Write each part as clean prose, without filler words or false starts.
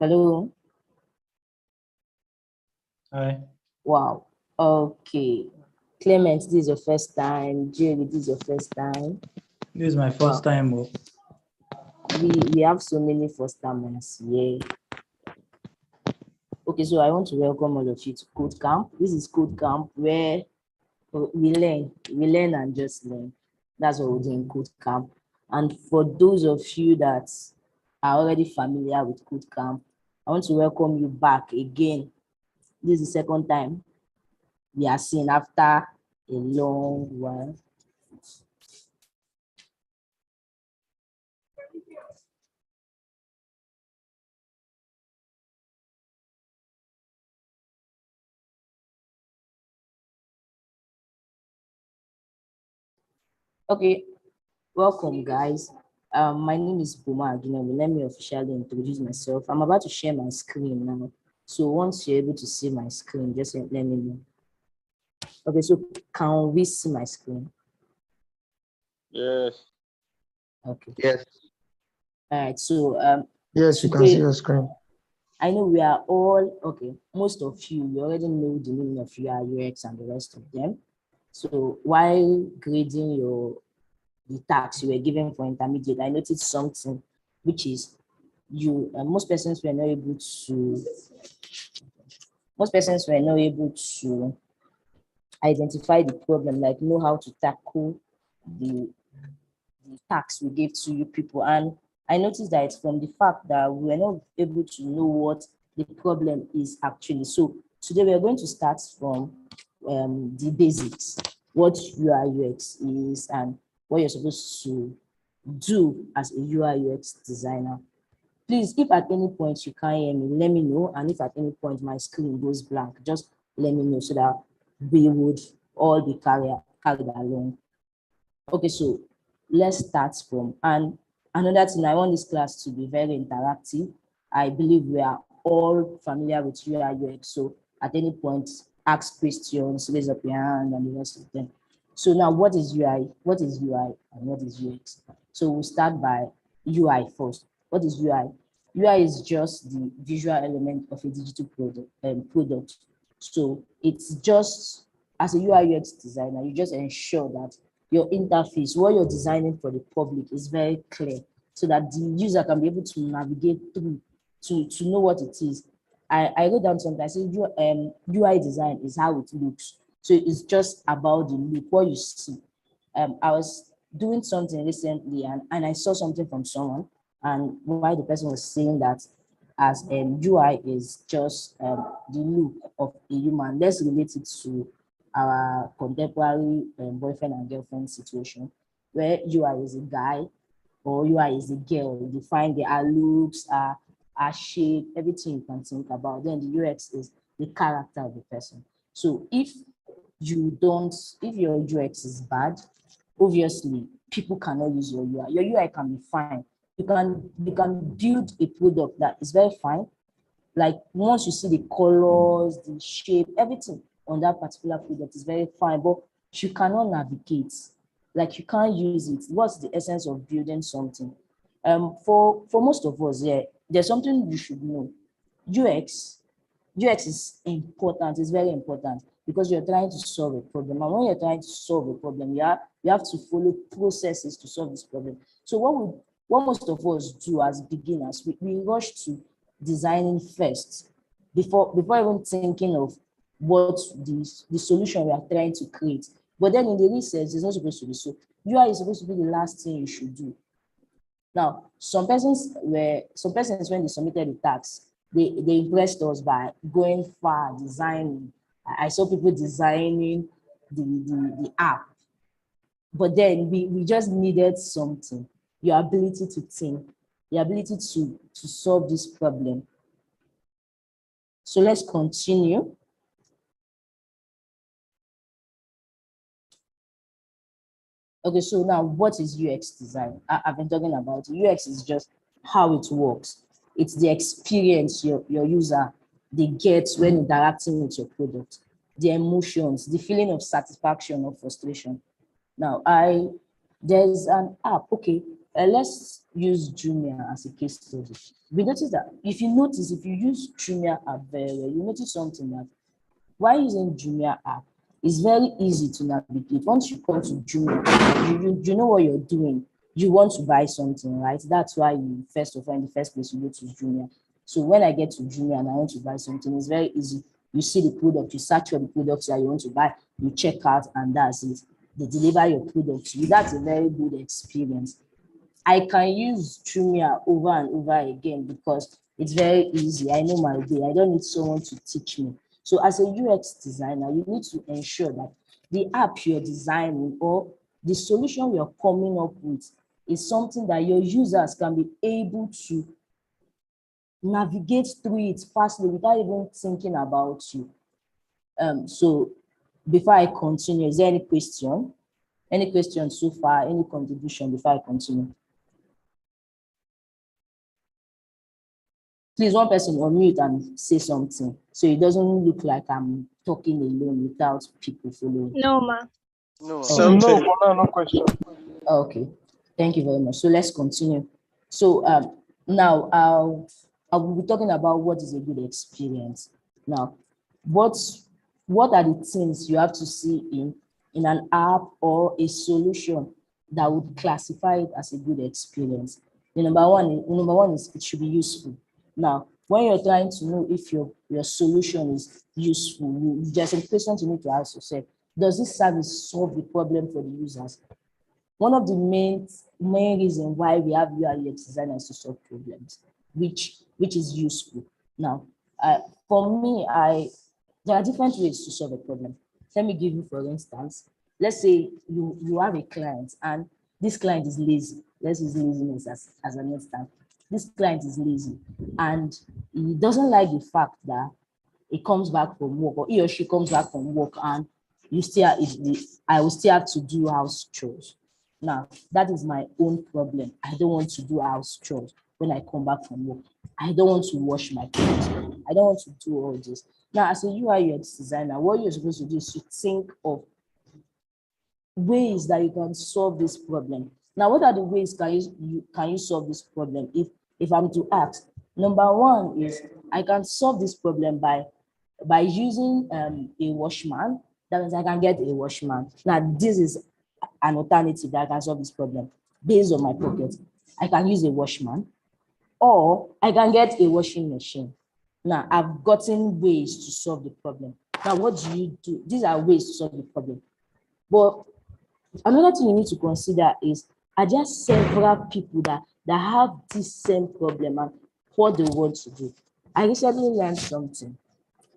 Hello. Hi. Wow. Okay. Clement, this is your first time. Jerry, this is your first time. This is my first time. We have so many first timers. Yeah. Okay, so I want to welcome all of you to KodeCamp. This is KodeCamp where we learn and just learn. That's what we do in KodeCamp. And for those of you that are already familiar with KodeCamp, I want to welcome you back again. This is the second time we are seeing after a long while. Okay, welcome guys. My name is Buma Aginemi. Let me officially introduce myself. I'm about to share my screen now. So once you're able to see my screen, just let me know. Okay, so can we see my screen? Yes. Okay. Yes. All right, so Yes, you can see your screen. I know we are all, okay, most of you already know the meaning of UI, UX and the rest of them. So while grading the tasks you were given for intermediate, I noticed something, which is most persons were not able to identify the problem, like know how to tackle the tasks we gave to you people. And I noticed that it's from the fact that we were not able to know what the problem is actually. So today we are going to start from the basics, what UI UX is and what you're supposed to do as a UI UX designer. Please, if at any point you can't hear me, let me know. And if at any point my screen goes blank, just let me know so that we would all be carried along. Okay, so let's start from, and another thing, I want this class to be very interactive. I believe we are all familiar with UI UX, so at any point, ask questions, raise up your hand, and the rest of them. So now, what is UI? What is UI and what is UX? So we'll start by UI first. What is UI? UI is just the visual element of a digital product. So it's just, as a UI UX designer, you just ensure that your interface, what you're designing for the public, is very clear so that the user can be able to navigate through to know what it is. I wrote down something. I said UI design is how it looks. So it's just about the look, what you see. I was doing something recently and I saw something from someone, and why the person was saying that as UI is just the look of a human. Let's relate it to our contemporary boyfriend and girlfriend situation, where UI is a guy or UI is a girl. You define their looks, our shape, everything you can think about. Then the UX is the character of the person. So if your UX is bad, obviously people cannot use your UI. Your UI can be fine. You can build a product that is very fine. Like once you see the colors, the shape, everything on that particular product is very fine, but you cannot navigate. Like you can't use it. What's the essence of building something? For most of us, yeah, there's something you should know. UX UX is important, it's very important because you're trying to solve a problem. And when you're trying to solve a problem, you have to follow processes to solve this problem. So what most of us do as beginners, we rush to designing first before even thinking of what the solution we are trying to create. But then in the research, it's not supposed to be so. UI is supposed to be the last thing you should do. Now, some persons when they submitted the tax, they impressed us by going far, designing. I saw people designing the app, but then we just needed something, your ability to think, your ability to solve this problem. So let's continue. Okay, so now what is UX design? I've been talking about it. UX is just how it works. It's the experience your user they get when interacting with your product, the emotions, the feeling of satisfaction or frustration. Now, there's an app. Okay, let's use Jumia as a case study. We notice that if you use Jumia app very well, you notice something that while using Jumia app, it's very easy to navigate. Once you come to Jumia, you know what you're doing. You want to buy something, right? That's why you first of all, in the first place, you go to Jumia. So when I get to Jumia and I want to buy something, it's very easy. You see the product, you search for the products that you want to buy, you check out, and that's it. They deliver your product to you. That's a very good experience. I can use Jumia over and over again because it's very easy. I know my way. I don't need someone to teach me. So as a UX designer, you need to ensure that the app you're designing or the solution you're coming up with is something that your users can be able to navigate through it fastly without even thinking about you. So before I continue, is there any question? Any questions so far? Any contribution before I continue? Please, one person unmute and say something so it doesn't look like I'm talking alone without people following. No, ma. No. No, for now, no question. Okay, thank you very much. So let's continue. So now I'll be talking about what is a good experience. Now, what are the things you have to see in an app or a solution that would classify it as a good experience? The number one is it should be useful. Now, when you're trying to know if your solution is useful, there's some questions you need to ask yourself. Does this service solve the problem for the users? One of the main reasons why we have UI UX designers to solve problems, which is useful. Now, for me, there are different ways to solve a problem. Let me give you, for instance, let's say you have a client and this client is lazy. Let's use laziness as an instance. This client is lazy and he doesn't like the fact that he comes back from work or he or she comes back from work and I will still have to do house chores. Now, that is my own problem. I don't want to do house chores when I come back from work. I don't want to wash my clothes. I don't want to do all this. Now, as a UI UX designer, what you're supposed to do is to think of ways that you can solve this problem. Now, what are the ways can you solve this problem? If I'm to ask, number one is I can solve this problem by using a washman. That means I can get a washman. Now, this is an alternative that I can solve this problem based on my pocket. I can use a washman or I can get a washing machine. Now, I've gotten ways to solve the problem. Now, what do you do? These are ways to solve the problem. But another thing you need to consider is, are there several people that have this same problem and what they want to do? I recently learned something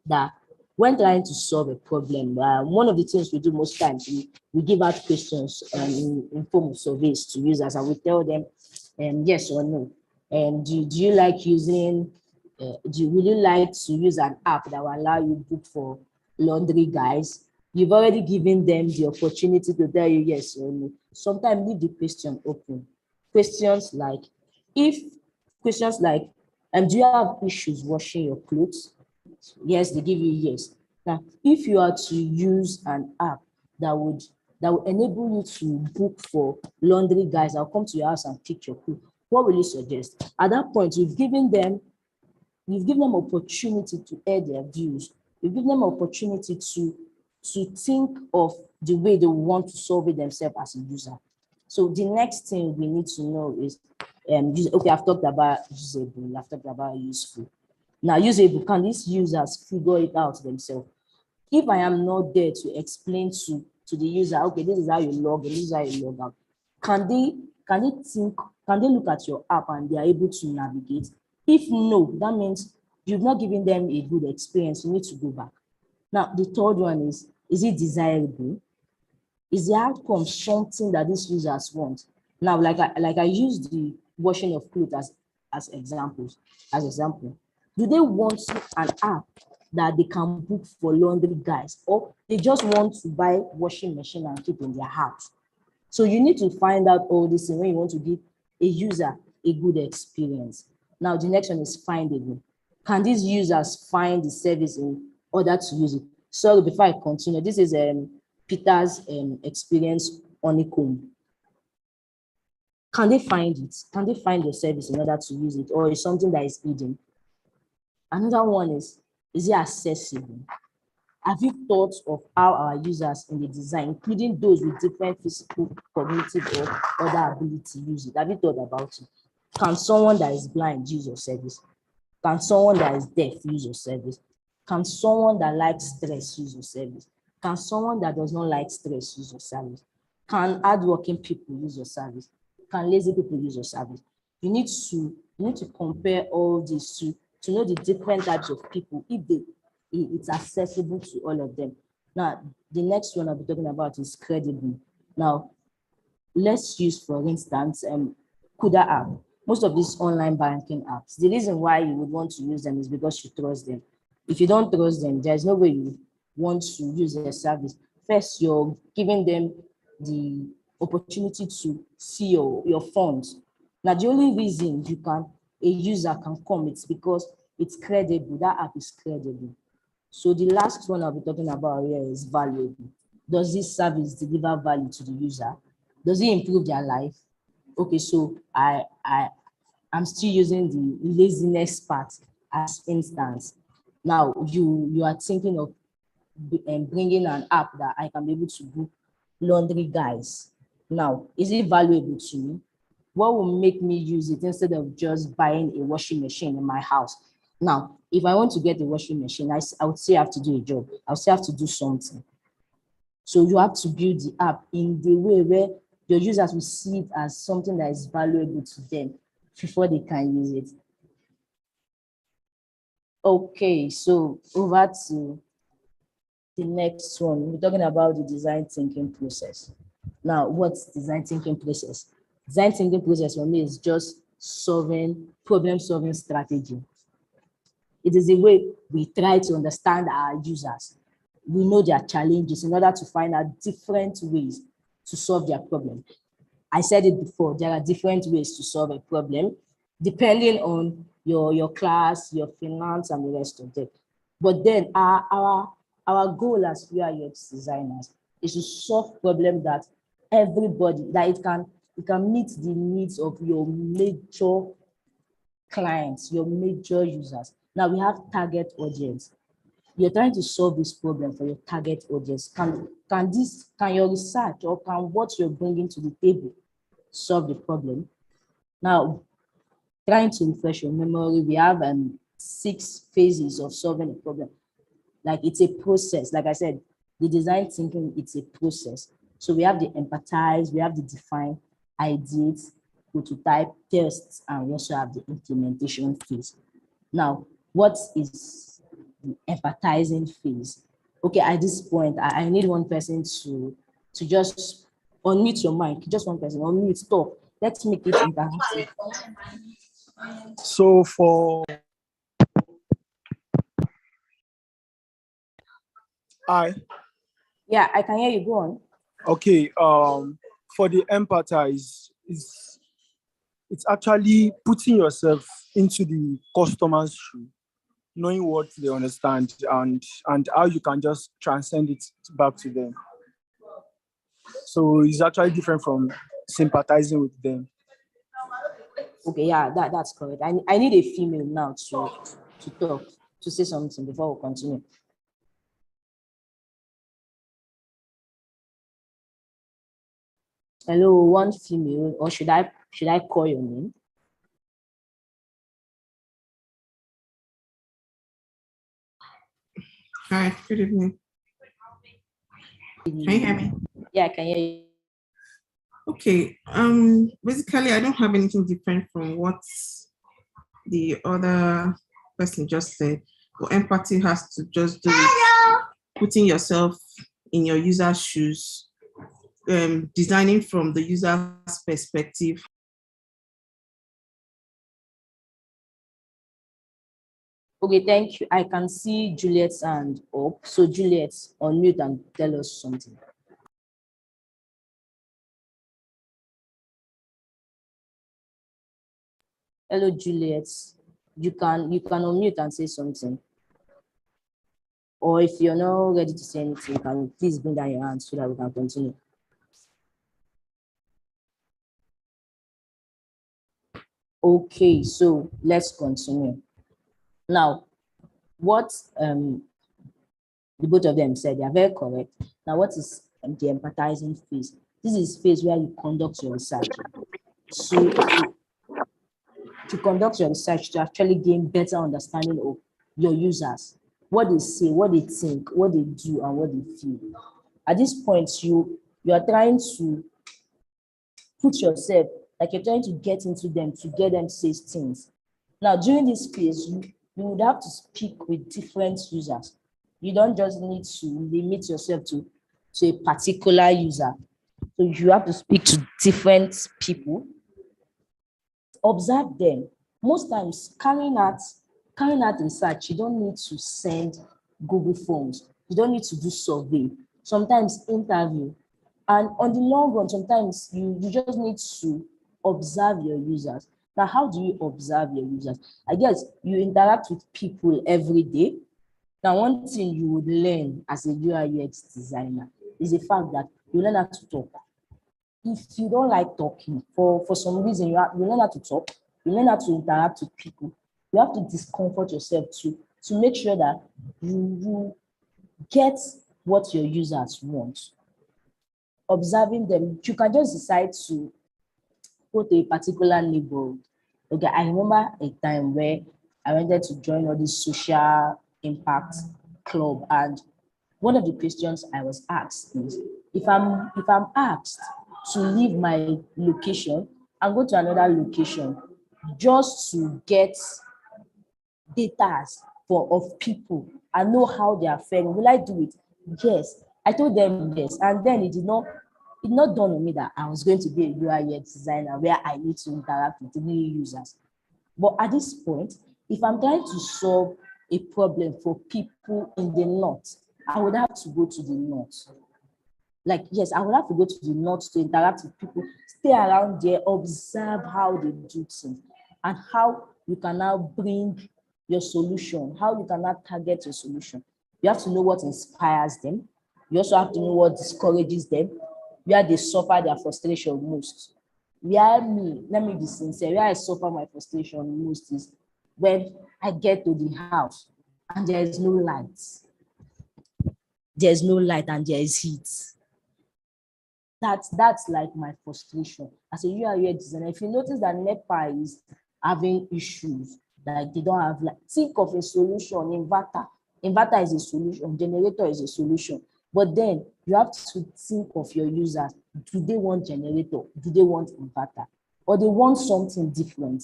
that when trying to solve a problem, one of the things we do most times, we give out questions in form of surveys to users, and we tell them yes or no. And do you like using, would you like to use an app that will allow you book for laundry guys? You've already given them the opportunity to tell you yes or no. Sometimes leave the question open. Questions like, do you have issues washing your clothes? Yes, they give you yes. Now, if you are to use an app that would enable you to book for laundry guys, I'll come to your house and pick your clothes, what will you suggest? At that point, you've given them opportunity to air their views. You've given them opportunity to think of the way they want to solve it themselves as a user. So the next thing we need to know is, okay, I've talked about usable, I've talked about useful. Now, usable, can these users figure it out themselves? If I am not there to explain to the user, okay, this is how you log in, this is how you log out, can they look at your app and they are able to navigate? If no, that means you've not given them a good experience. You need to go back. Now, the third one is it desirable? Is the outcome something that these users want? Now, like I used the washing of clothes as example. Do they want an app that they can book for laundry guys, or they just want to buy washing machine and keep in their house? So you need to find out all this when you want to give a user a good experience. Now, the next one is findable. Can these users find the service in order to use it? So before I continue, this is Peter's experience honeycomb. Can they find it? Can they find your service in order to use it, or is something that is hidden? Another one is it accessible? Have you thought of how our users in the design, including those with different physical, cognitive, or other ability, use it? Have you thought about it? Can someone that is blind use your service? Can someone that is deaf use your service? Can someone that likes stress use your service? Can someone that does not like stress use your service? Can hardworking people use your service? Can lazy people use your service? You need to compare all these to know the different types of people, if it's accessible to all of them. Now, the next one I'll be talking about is credible. Now, let's use, for instance, Kuda app. Most of these online banking apps, the reason why you would want to use them is because you trust them. If you don't trust them, there's no way you want to use their service. First, you're giving them the opportunity to see your funds. Now, the only reason a user can come, it's because it's credible. That app is credible. So the last one I'll be talking about here is valuable. Does this service deliver value to the user? Does it improve their life? Okay, so I'm still using the laziness part as instance. Now you are thinking of bringing an app that I can be able to book laundry guys. Now, is it valuable to me? What will make me use it instead of just buying a washing machine in my house? Now, if I want to get a washing machine, I would still have to do a job. I would still have to do something. So you have to build the app in the way where your users will see it as something that is valuable to them before they can use it. Okay, so over to the next one. We're talking about the design thinking process. Now, what's design thinking process? Design thinking process for me is just problem solving strategy. It is a way we try to understand our users. We know their challenges in order to find out different ways to solve their problem. I said it before, there are different ways to solve a problem depending on your class, your finance, and the rest of it. But then our goal as we are UX designers is to solve problems that everybody, that it can meet the needs of your major clients, your major users. Now we have target audience. You're trying to solve this problem for your target audience. Can your research or can what you're bringing to the table solve the problem? Now, trying to refresh your memory, we have 6 phases of solving a problem. Like it's a process. Like I said, the design thinking, it's a process. So we have the empathize, we have the define, ideate, prototype, tests, and we also have the implementation phase. Now, what is the empathizing phase? Okay, at this point, I need one person to just unmute your mic. Just one person, unmute, talk. Let's make it interactive. So for Yeah, I can hear you. Go on. okay, for the empathize it's actually putting yourself into the customer's shoe, knowing what they understand and how you can just transcend it back to them. So it's actually different from sympathizing with them. Okay, yeah, that's correct. I need a female now to talk, to say something before we continue. Hello, one female, or should I call your name? Hi, good evening. Can you hear me? Yeah, I can hear you. Okay. Basically, I don't have anything different from what the other person just said. But empathy has to just do with putting yourself in your user's shoes, designing from the user's perspective. Okay, thank you. I can see Juliet's hand up. So Juliet, unmute and tell us something. Hello, Juliet. You can unmute and say something. Or if you're not ready to say anything, you can please bring down your hand so that we can continue. Okay, so let's continue. Now, what the both of them said, they are very correct. Now, what is the empathizing phase? This is phase where you conduct your research. So to conduct your research to actually gain better understanding of your users, what they say, what they think, what they do, and what they feel. At this point, you are trying to put yourself, like you're trying to get into them to get them to say things. Now, during this phase, you would have to speak with different users. You don't just need to limit yourself to a particular user. So you have to speak to different people, observe them. Most times, carrying out research, you don't need to send Google Forms. You don't need to do survey. Sometimes interview. And on the long run, sometimes you just need to observe your users. Now, how do you observe your users? I guess you interact with people every day. Now, one thing you would learn as a UI UX designer is the fact that you learn how to talk. If you don't like talking, for some reason, you learn how to talk, you learn how to interact with people. You have to discomfort yourself to make sure that you get what your users want. Observing them, you can just decide to go to a particular neighborhood. Okay, I remember a time where I wanted to join all this social impact club, and one of the questions I was asked is, if I'm asked to leave my location and go to another location just to get data of people and know how they are faring, will I do it? Yes. I told them yes. And then it did not dawn on me that I was going to be a UI UX designer where I need to interact with new users. But at this point, if I'm trying to solve a problem for people in the north, I would have to go to the north. Like, yes, I would have to go to the north to interact with people, stay around there, observe how they do things, and how you can now bring your solution, how you can now target your solution. You have to know what inspires them. You also have to know what discourages them, where they suffer their frustration most. Let me be sincere, where I suffer my frustration most is when I get to the house and there is no light. There's no light and there is heat. That's like my frustration as a UI designer. If you notice that NEPA is having issues, like they don't have, like, think of a solution. Inverter is a solution, generator is a solution, but then you have to think of your users. Do they want generator? Do they want inverter? Or they want something different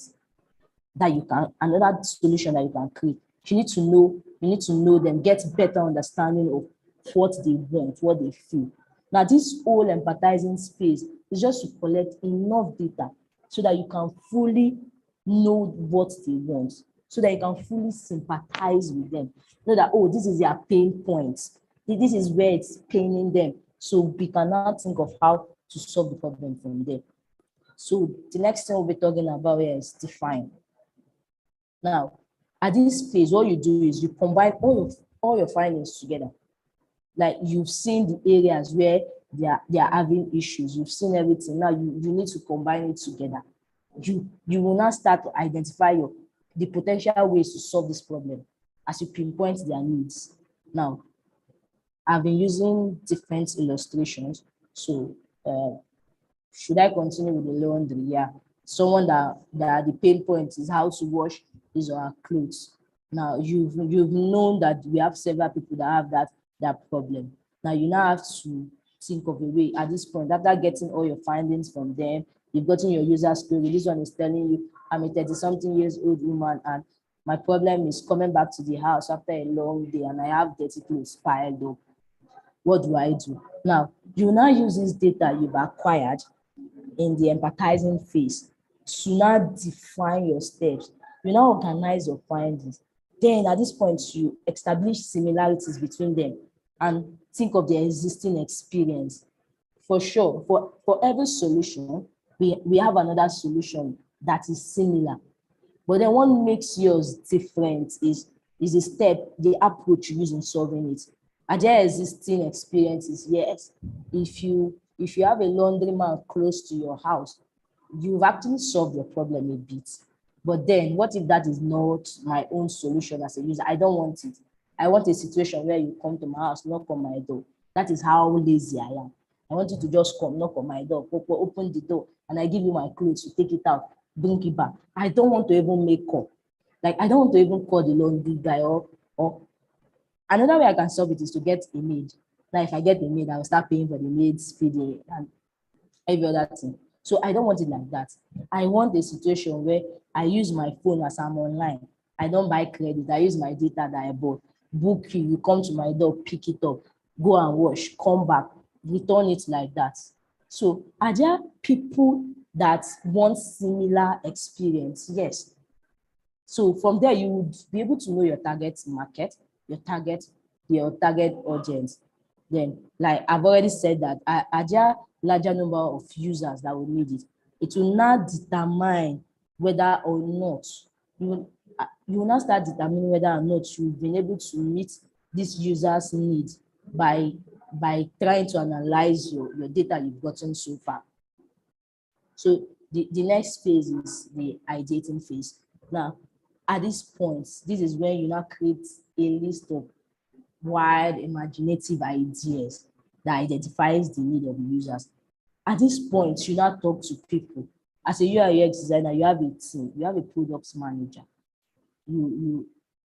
that you can, another solution that you can create? You need to know them, get better understanding of what they want, what they feel. Now, this whole empathizing space is just to collect enough data so that you can fully know what they want, so that you can fully sympathize with them. Know that, oh, this is their pain points. This is where it's paining them. So we can now think of how to solve the problem from there. So the next thing we'll be talking about here is define. Now, at this phase, what you do is you combine all your findings together. Like, you've seen the areas where they are having issues. You've seen everything. Now you need to combine it together. You will now start to identify the potential ways to solve this problem as you pinpoint their needs. Now, I've been using different illustrations. So should I continue with the laundry? Yeah. Someone that the pain point is how to wash his or her clothes. Now, you've known that we have several people that have that problem. Now, you now have to think of a way at this point, after getting all your findings from them, you've gotten your user story. This one is telling you, I'm a 30-something years old woman, and my problem is coming back to the house after a long day, and I have dirty clothes piled up. What do I do? Now, you now use this data you've acquired in the empathizing phase to now define your steps. You now organize your findings. Then at this point, you establish similarities between them and think of their existing experience. For sure, for every solution, we have another solution that is similar. But then what makes yours different is the step, the approach you use in solving it. Are there existing experiences? Yes. If you have a laundryman close to your house, you've actually solved your problem a bit. But then what if that is not my own solution as a user? I don't want it. I want a situation where you come to my house, knock on my door. That is how lazy I am. I want you to just come, knock on my door, open the door, and I give you my clothes, you take it out, bring it back. I don't want to even make up. Like, I don't want to even call the laundry guy or another way I can solve it is to get a maid. Now, if I get a maid, I will start paying for the maid's feeding and every other thing. So I don't want it like that. I want a situation where I use my phone as I'm online. I don't buy credit. I use my data that I bought. Book you come to my door, pick it up, go and wash, come back, return it like that. So are there people that want similar experience? Yes. So from there, you would be able to know your target market, your target audience. Then, like I've already said that, are there larger number of users that will need it? It will now determine whether or not you will now start determining whether or not you've been able to meet this user's needs by trying to analyze your data you've gotten so far. So the next phase is the ideating phase. Now, at this point, this is when you now create a list of wide imaginative ideas that identifies the need of the users. At this point, you now talk to people. As a UI UX designer, you have a team, you have a product manager.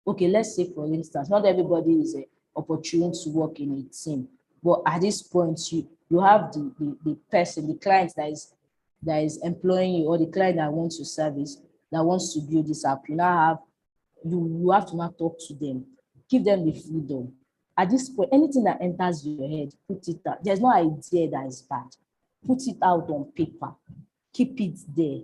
Okay, let's say for instance, not everybody is opportune to work in a team, but at this point, you have the person, the client that is employing you, or the client that wants your service, that wants to build this app. You now have you have to now talk to them, give them the freedom. At this point, anything that enters your head, put it out. There's no idea that is bad. Put it out on paper. Keep it there.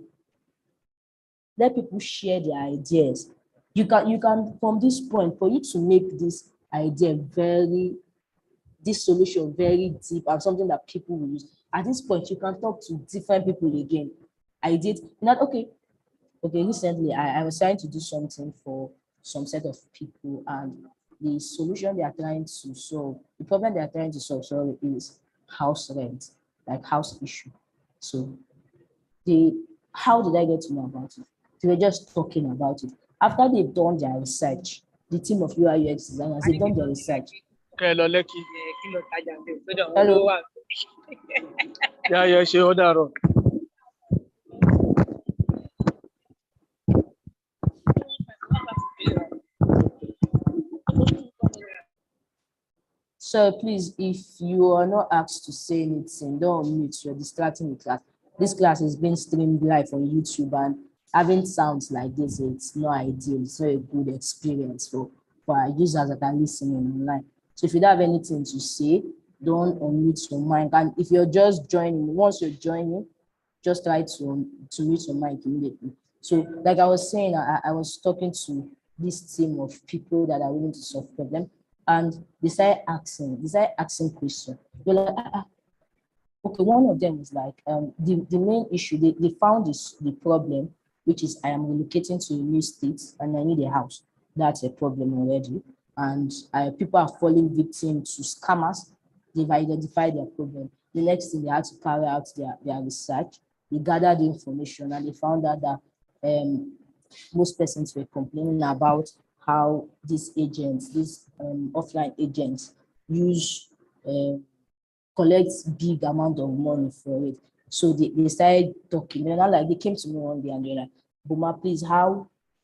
Let people share their ideas. You can from this point, for you to make this this solution very deep and something that people will use. At this point, you can talk to different people again. Okay, recently I was trying to do something for some set of people, and the solution they are trying to solve, the problem they are trying to solve, sorry, is house rent, like house issue. So how did I get to know about it? They were just talking about it. After they've done their research, the team of UI UX designers, they've done their research. Hello. Hello. Yeah, she hold on. So please, if you are not asked to say anything, don't unmute. You're distracting the class. This class is being streamed live on YouTube, and having sounds like this, it's not ideal. It's not a good experience for our users that are listening online. So if you don't have anything to say, don't unmute your mic. And if you're just joining, once you're joining, just try to mute your mic immediately. So like I was saying, I was talking to this team of people that are willing to solve problem, and they started asking questions. They're like, okay, one of them is like, the main issue, they found the problem, which is I am relocating to a new state and I need a house. That's a problem already. And people are falling victim to scammers. They've identified their problem. The next thing, they had to carry out their research. They gathered the information and they found out that most persons were complaining about how these agents, these offline agents, collect big amount of money for it. So they started talking. They're not like, they came to me one day and they're like, Boma, please,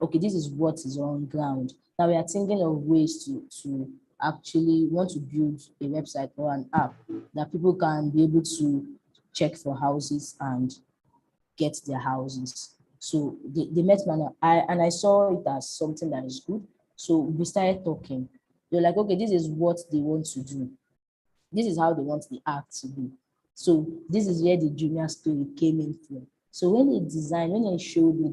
okay, this is what is on ground. Now we are thinking of ways to actually want to build a website or an app that people can be able to check for houses and get their houses. So they met me, and I saw it as something that is good. So we started talking. They're like, okay, this is what they want to do. This is how they want the app to be. So this is where the junior story came in from. So when they showed me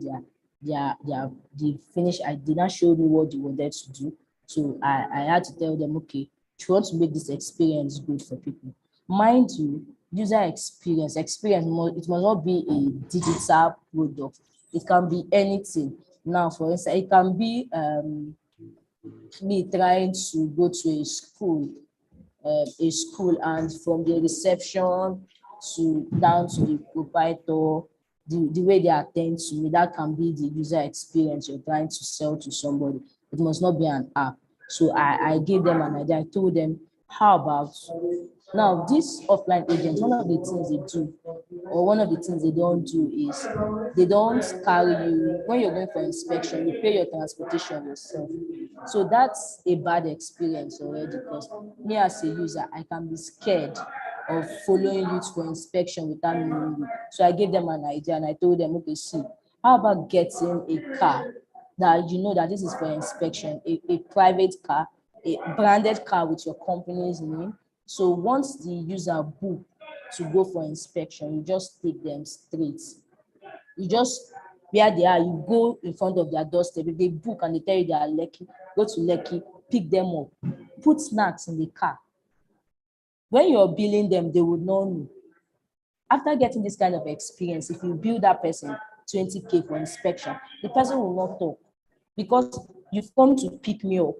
the finished, I did not show me what they wanted to do. So I had to tell them, okay, if you want to make this experience good for people, mind you, user experience, it must not be a digital product. It can be anything. Now, for instance, it can be me trying to go to a school, and from the reception to down to the proprietor, the way they attend to me, that can be the user experience you're trying to sell to somebody. It must not be an app. So I gave them an idea. I told them, how about now these offline agents, one of the things they do, or one of the things they don't do is they don't carry you when you're going for inspection, you pay your transportation yourself. So that's a bad experience already, because me as a user, I can be scared of following you for inspection without knowing you. So I gave them an idea and I told them, okay, see, how about getting a car that you know that this is for inspection, a private car, a branded car with your company's name. So once the user book to go for inspection, you just take them straight. You just, where they are, you go in front of their doorstep. If they book and they tell you they are Lekki, go to Lekki, pick them up, put snacks in the car. When you're billing them, they would not know. After getting this kind of experience, if you bill that person 20K for inspection, the person will not talk, because you've come to pick me up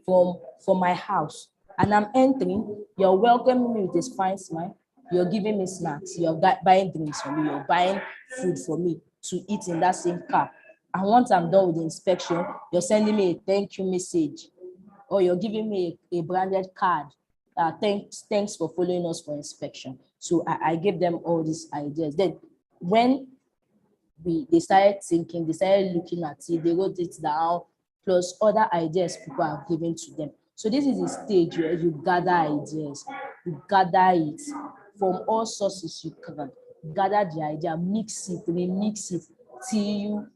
from my house and I'm entering, you're welcoming me with a fine smile, you're giving me snacks, you're buying drinks for me, you're buying food for me to eat in that same car. And once I'm done with the inspection, you're sending me a thank you message, or you're giving me a branded card. Thanks for following us for inspection. So I gave them all these ideas. Then when they started thinking, they started looking at it, they wrote it down, plus other ideas people have given to them. So this is the stage where you gather ideas, you gather it from all sources you can, gather the idea, mix it, remix it till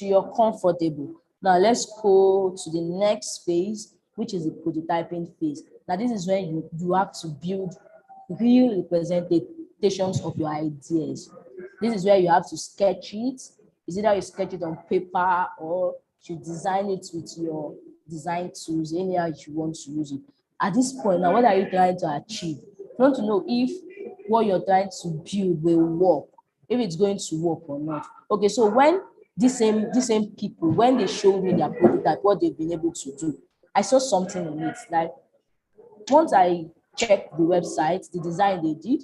you're comfortable. Now let's go to the next phase, which is the prototyping phase. Now this is when you have to build real representations of your ideas. This is where you have to sketch it. Is either you sketch it on paper or you design it with your design tools, anyhow you want to use it. At this point, now what are you trying to achieve? You want to know if what you're trying to build will work, if it's going to work or not. Okay, so when these same people, when they showed me their prototype, what they've been able to do, I saw something in it. Like once I checked the website, the design they did,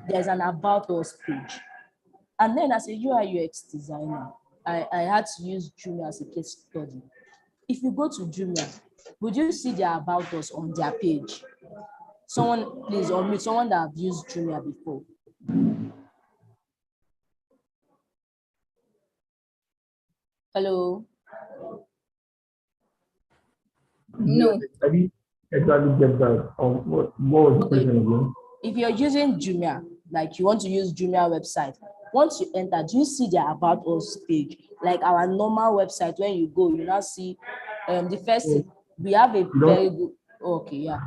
there's an about us page. And then as a UI UX designer, I had to use Jumia as a case study. If you go to Jumia, would you see their about us on their page? Someone, please unmute, someone that have used Jumia before. Hello? No. I didn't exactly get that. What was the question again? If you're using Jumia, like you want to use Jumia website, once you enter, do you see their about us page? Like our normal website, when you go, you now see the first thing, we have a very good, okay, yeah.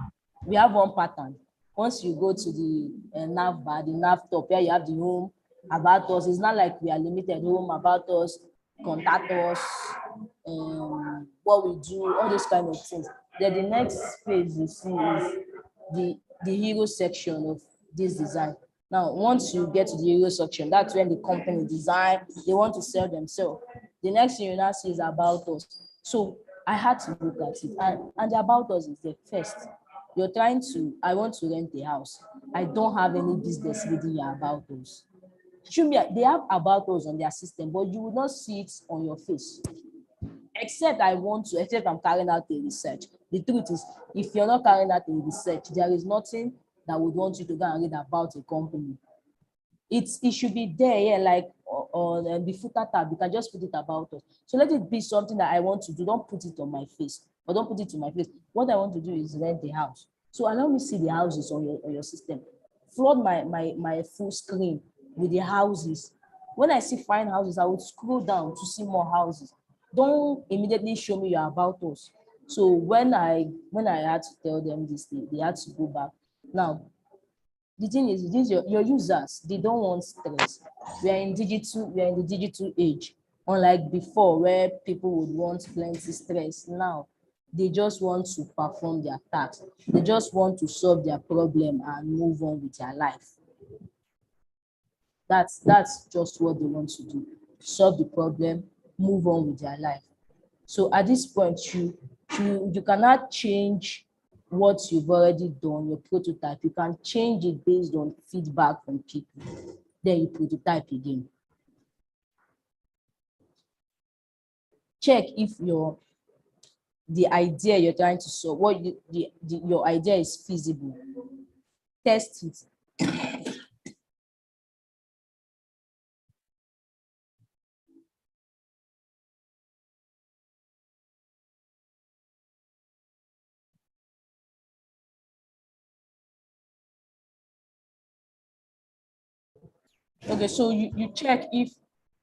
We have one pattern. Once you go to the nav bar, the nav top, where you have the home, about us, it's not like we are limited, home, about us, contact us, what we do, all those kind of things. Then the next page you see is the hero section of this design. Now, once you get to the hero section, that's when the company design, they want to sell themselves. The next thing you now see is about us. So I had to look at it, and the about us is the first. You're trying to, I want to rent a house. I don't have any business reading your about us. They have about us on their system, but you will not see it on your face. Except I'm carrying out a research. The truth is, if you're not carrying out a research, there is nothing that would want you to go and read about a company. It should be there, yeah, like on the footer tab, you can just put it about us. So let it be something that I want to do. Don't put it on my face, or don't put it to my face. What I want to do is rent the house. So allow me see the houses on your system. Flood my full screen with the houses. When I see fine houses, I would scroll down to see more houses. Don't immediately show me your about us. So when I had to tell them this, they had to go back. Now, the thing is, your users, they don't want stress. We are in the digital age. Unlike before, where people would want plenty stress. Now, they just want to perform their tasks. They just want to solve their problem and move on with their life. That's just what they want to do. Solve the problem, move on with their life. So at this point, you cannot change what you've already done, your prototype. You can change it based on feedback from people. Then you prototype again. check if the idea you're trying to solve, your idea is feasible. Test it. Okay, so you check if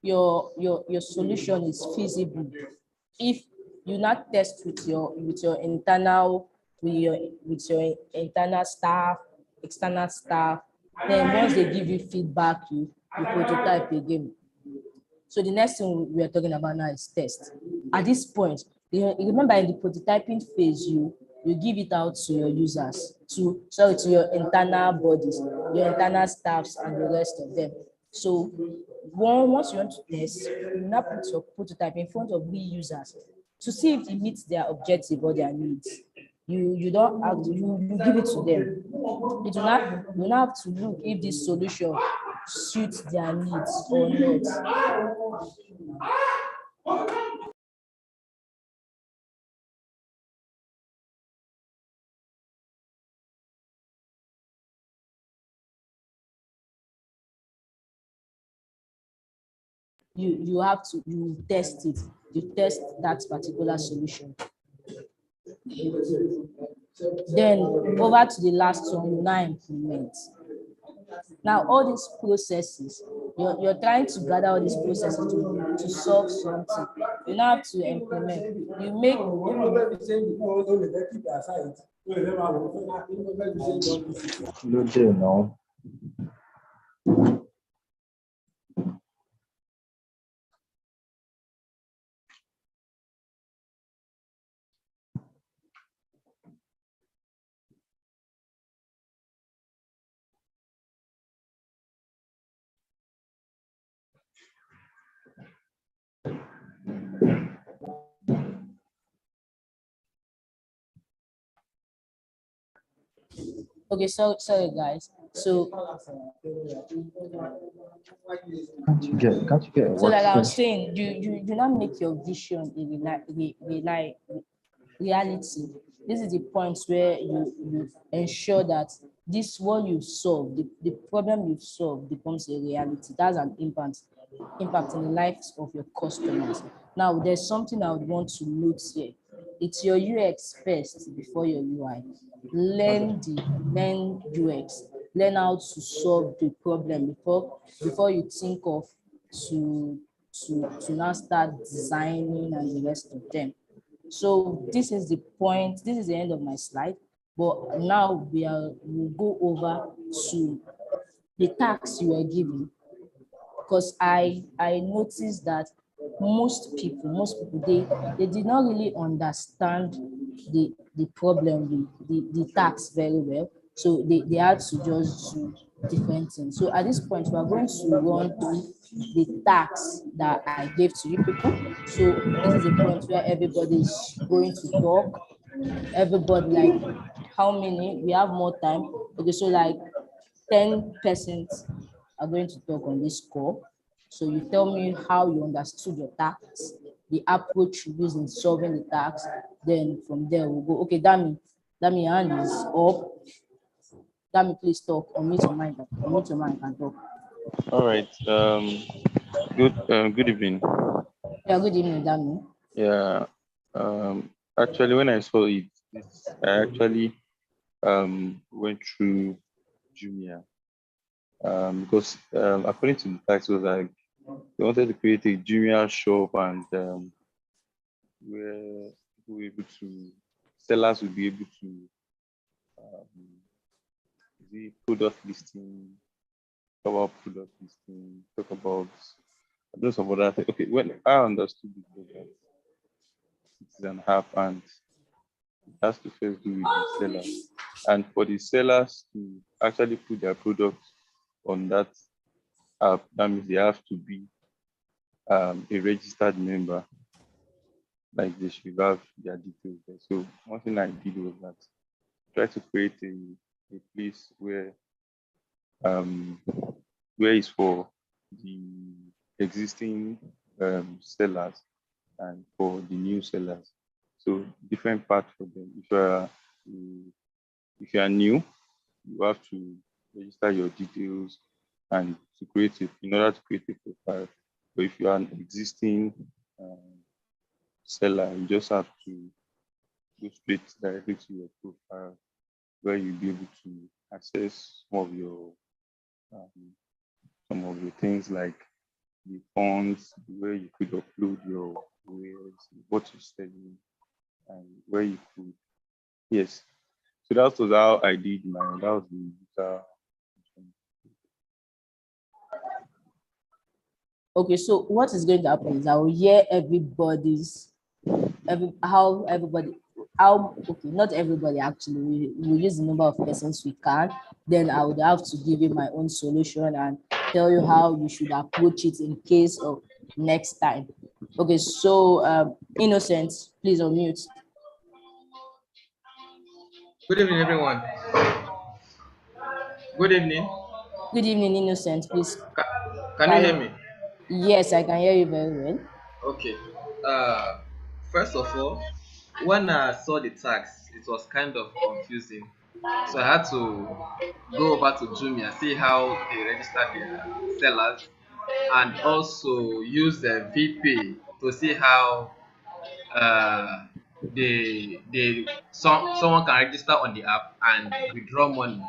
your solution is feasible. If you not test with your internal internal staff, external staff, then once they give you feedback, you prototype again. So the next thing we are talking about now is test. At this point, you remember in the prototyping phase, you give it out to your users, to your internal bodies, your internal staffs, and the rest of them. So once you want to test, you now put your prototype in front of real users to see if it meets their objective or their needs. You don't have to, you give it to them. You do not have to look if this solution suits their needs or not. You have to test it. You test that particular solution. Then over to the last one, you now implement. Now all these processes, you're trying to gather all these processes to solve something. You now have to implement. You make No day now. okay, so sorry guys. So Can't you get so like I was what? saying, you do not make your vision a reality. This is the point where you ensure that this what you've solved, the problem you've solved becomes a reality. That's an impact in the lives of your customers. Now, there's something I would want to note here. It's your UX first before your UI. Learn UX. Learn how to solve the problem before you think of to now start designing and the rest of them. So this is the point. This is the end of my slide. But now we'll go over to the tasks you were given, because I noticed that most people they did not really understand the problem, the task very well. So they had to just do different things. So at this point, we are going to run through the tasks that I gave to you people. So this is a point where everybody is going to talk. Everybody, like, how many? We have more time. Okay, so like 10% are going to talk on this call. So you tell me how you understood your tasks, the approach you use in solving the tasks. Then from there we'll go. Okay, Dami, your hand is up. Dami, please talk. Unmute your mic. Unmute your mic and talk. All right. Good evening. Yeah, good evening, Dami. Yeah. Actually, when I saw it, I actually went through Jumia. Because according to the tax, was like they wanted to create a Jumia shop, and where people were able to sellers would be able to the product listing, talk about product listing, talk about those of other things. Okay, when I understood it, was that it's an app, and it has to first do with the sellers, and for the sellers to actually put their product on that app, that means they have to be a registered member, like they should have their details there. So one thing I did was that try to create a place where is for the existing sellers and for the new sellers. So different parts for them. If you are new, you have to register your details and to create it in order to create a profile. But if you are an existing seller, you just have to go straight directly to your profile where you'll be able to access um, some of your things like the fonts, where you could upload your wares, what you're selling, and where you could, yes. So that was how I did mine. That was the user. Okay, so what is going to happen is I will hear how everybody, how, okay, not everybody actually, we will use the number of persons we can. Then I would have to give you my own solution and tell you how you should approach it in case of next time. Okay, so Innocent, please unmute. Good evening, everyone. Good evening. Good evening, Innocent, please. Can you hear me? Yes, I can hear you very well. Okay. Uh, First of all, when I saw the tax, it was kind of confusing. So I had to go over to Jumia, see how they register their sellers, and also use the VPay to see how uh, someone can register on the app and withdraw money,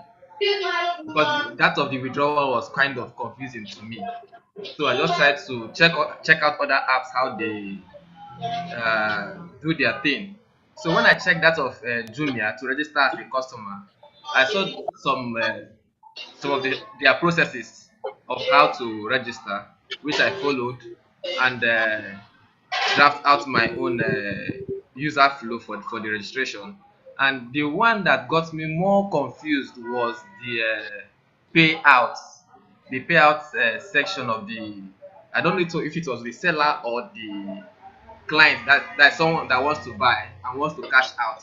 because that of the withdrawal was kind of confusing to me. So I just tried to check out other apps how they do their thing. So when I checked that of Jumia to register as a customer, I saw some of their processes of how to register, which I followed, and draft out my own user flow for the registration. And the one that got me more confused was the payouts, the payouts section of the. I don't know if it was the seller or the client, that's someone that wants to buy and wants to cash out,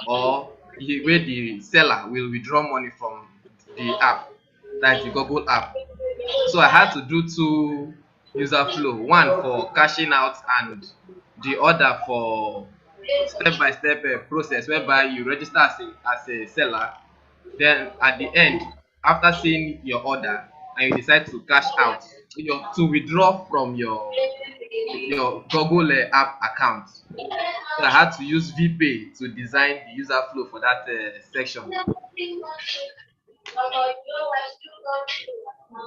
or where the seller will withdraw money from the app, that's the Google app. So I had to do two user flow, one for cashing out and the other for step-by-step process whereby you register as a seller. Then at the end, after seeing your order and you decide to cash out, to withdraw from your Google app account. So I had to use VPay to design the user flow for that section.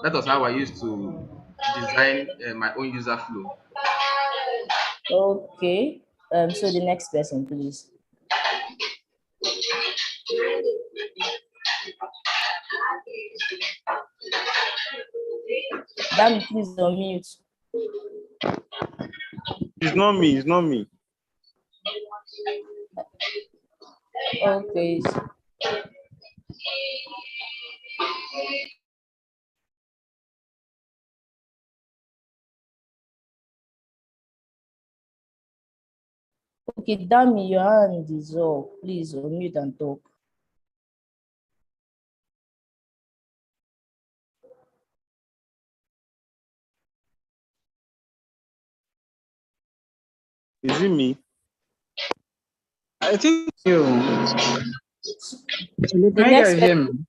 That was how I used to design my own user flow. Okay. So the next person, please. Damn, please unmute. It's not me. It's not me. Okay. Okay, Dami, your hand is up. Please unmute and talk. Is it me? I think you. The Can you next guys hear me?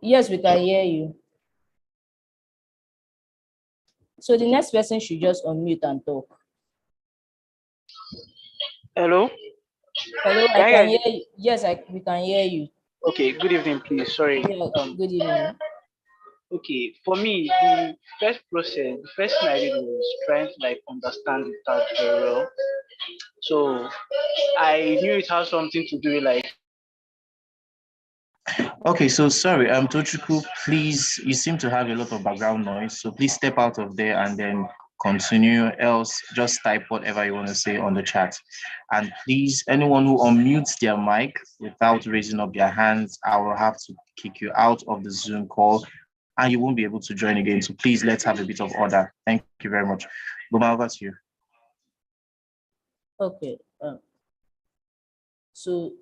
Yes, we can hear you. So the next person should just unmute and talk. Hello? Hello, I Can you can guys? hear you. Yes, we can hear you. Okay, good evening, please. Sorry. Yeah, good evening. Okay, for me, the first thing I did was trying to like understand the task very well. So I knew it has something to do with like. Okay, so sorry, Tochukwu, please, you seem to have a lot of background noise, so please step out of there and then continue, else just type whatever you want to say on the chat. And please, anyone who unmutes their mic without raising up their hands, I will have to kick you out of the Zoom call and you won't be able to join again. So please, let's have a bit of order. Thank you very much. Buma, over to you. Okay. So,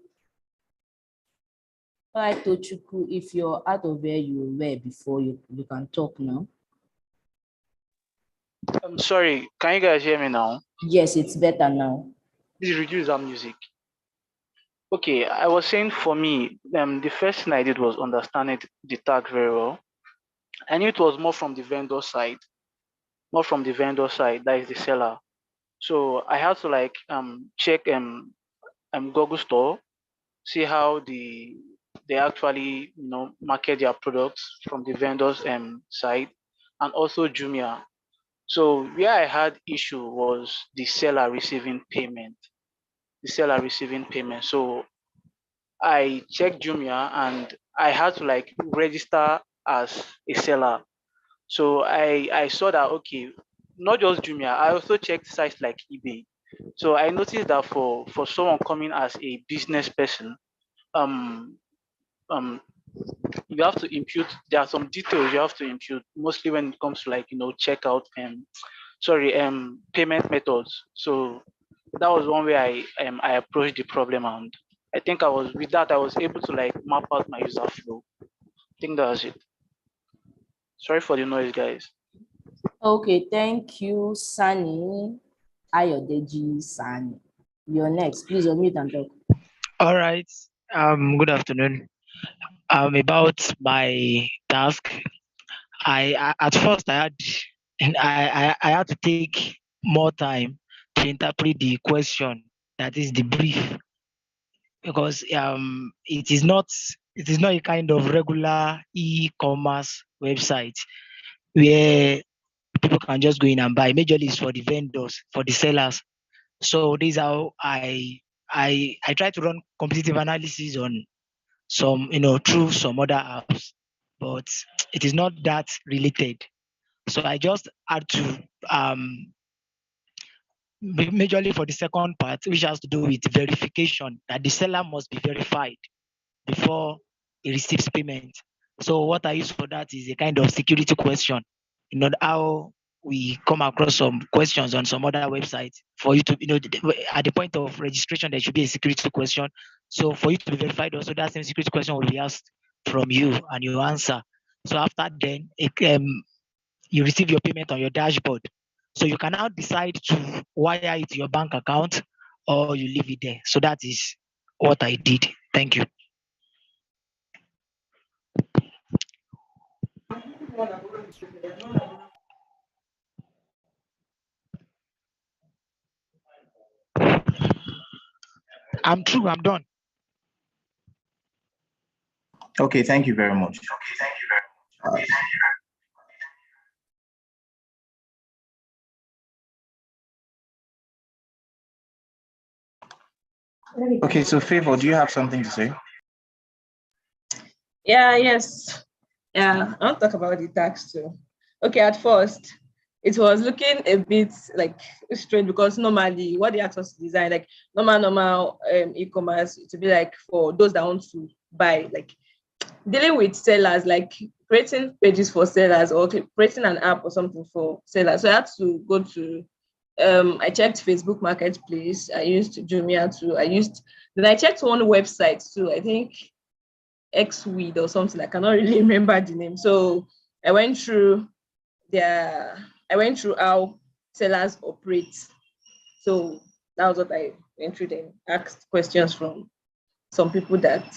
I told you, if you're out of where you were before, you can talk now. I'm sorry, can you guys hear me now? Yes, it's better now. Please reduce that music. Okay, I was saying for me, the first thing I did was understanding the tag very well. I knew it was more from the vendor side, that is the seller. So I had to like check Google Store, see how they actually market their products from the vendors side, and also Jumia. So where I had issue was the seller receiving payment. So I checked Jumia and I had to like register as a seller. So I saw that okay, not just Jumia, I also checked sites like eBay. So I noticed that for someone coming as a business person, um um you have to impute, there are some details you have to impute, mostly when it comes to like checkout payment methods. So that was one way I approached the problem, and I think I was able to like map out my user flow. I think that was it. Sorry for the noise, guys. Okay, thank you, Sani. Ayodeji Sani. You're next. Please unmute and talk. All right. Good afternoon. About my task. At first I had and I had to take more time to interpret the question, that is the brief, because it is not a kind of regular e-commerce website where people can just go in and buy. Majorly it's for the vendors, for the sellers. So this is how I try to run competitive analysis on some, through some other apps, but it is not that related. So I just had to majorly for the second part, which has to do with verification, that the seller must be verified before he receives payment. So what I use for that is a kind of security question. How we come across some questions on some other websites for you to, at the point of registration, there should be a security question. So for you to be verified, also that same security question will be asked from you and you answer. So after then, you receive your payment on your dashboard. So you can now decide to wire it to your bank account or you leave it there. So that is what I did. Thank you. I'm through. I'm done. Okay, thank you very much. Okay, so Favor, do you have something to say? Yes. Yeah, I'll talk about the tax too. Okay, at first, it was looking a bit like strange because normally what they ask us to design, like normal e-commerce, to be like for those that want to buy, like dealing with sellers, like creating pages for sellers or creating an app or something for sellers. So I had to go to I checked Facebook Marketplace. I used Jumia too. Then I checked one website too. I think Xweed or something. I cannot really remember the name. So I went through how sellers operate. So that was what I went through. Then asked questions from some people that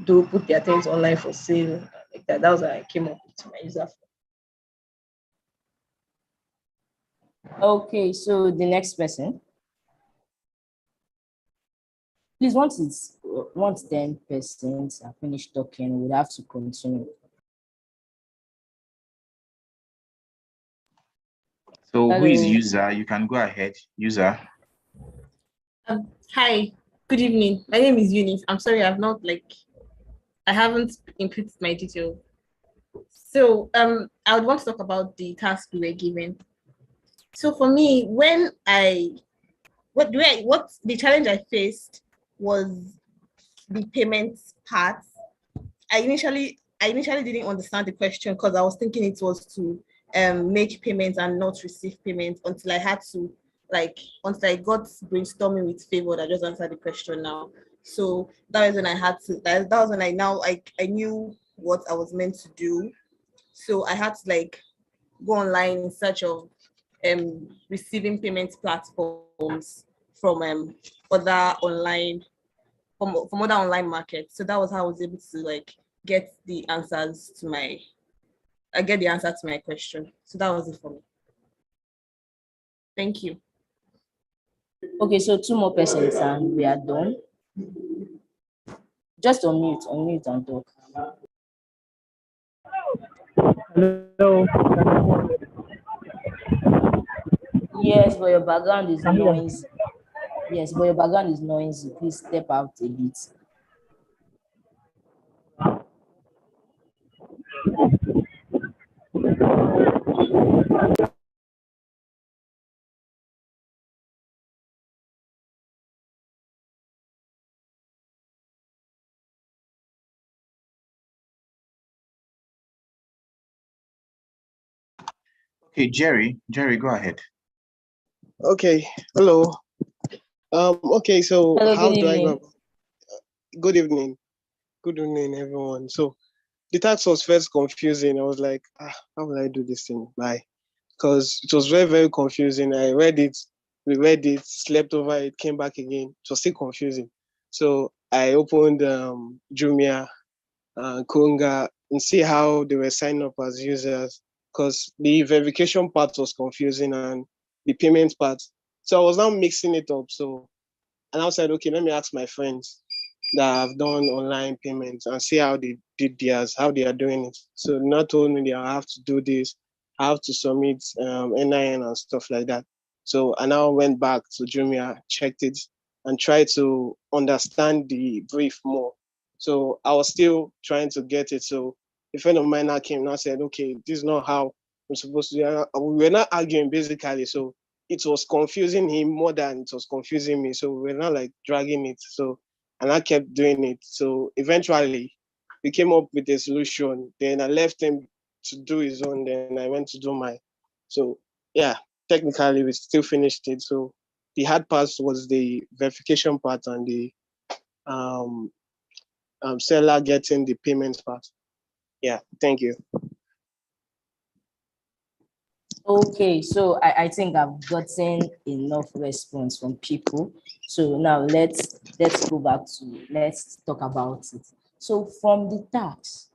do put their things online for sale like that. That was how I came up with my user. Okay, so the next person. Please, once 10 persons are finished talking, we'll have to continue. So who is Hello. user? You can go ahead, user. Hi, good evening. My name is Eunice. I'm sorry, I haven't inputted my details. So I would want to talk about the task we were given. So for me, what the challenge I faced was the payments part. I initially didn't understand the question because I was thinking it was to make payments and not receive payments until I got brainstorming with Favor that just answered the question now. So that was when I had to, that was when I knew what I was meant to do. So I had to go online in search of receiving payment platforms from other online from other online markets. So that was how I was able to like get the answers to my question. So that was it for me. Thank you. Okay, so 2 more persons and we are done. Just unmute and talk. Hello. Yes, but your background is noisy. Yes, but your background is noisy. Please step out a bit. Okay, Jerry, go ahead. Okay, hello. Okay, so Hello, how good do I evening. go? Good evening. Good evening, everyone. So the task was first confusing. I was like, how will I do this thing? Bye. Because it was very, very confusing. I read it, we read it, slept over it, came back again. It was still confusing. So I opened Jumia, Kunga, and see how they were signing up as users. Because the verification part was confusing and the payment part. So I was now mixing it up. So and I said, okay, let me ask my friends that have done online payments and see how they did theirs, how they are doing it. So not only do I have to do this, I have to submit NIN and stuff like that. So I now went back to Jumia, checked it, and tried to understand the brief more. So I was still trying to get it. So a friend of mine now came and I said, okay, this is not how we're supposed to do it. We were not arguing basically. So it was confusing him more than it was confusing me. So we were not like dragging it. So and I kept doing it. So eventually we came up with a solution. Then I left him to do his own. Then I went to do mine. So yeah, technically we still finished it. So the hard part was the verification part and the um, seller getting the payments part. Yeah, thank you. Okay, so I think I've gotten enough response from people. So now let's go back to let's talk about it. So from the tax,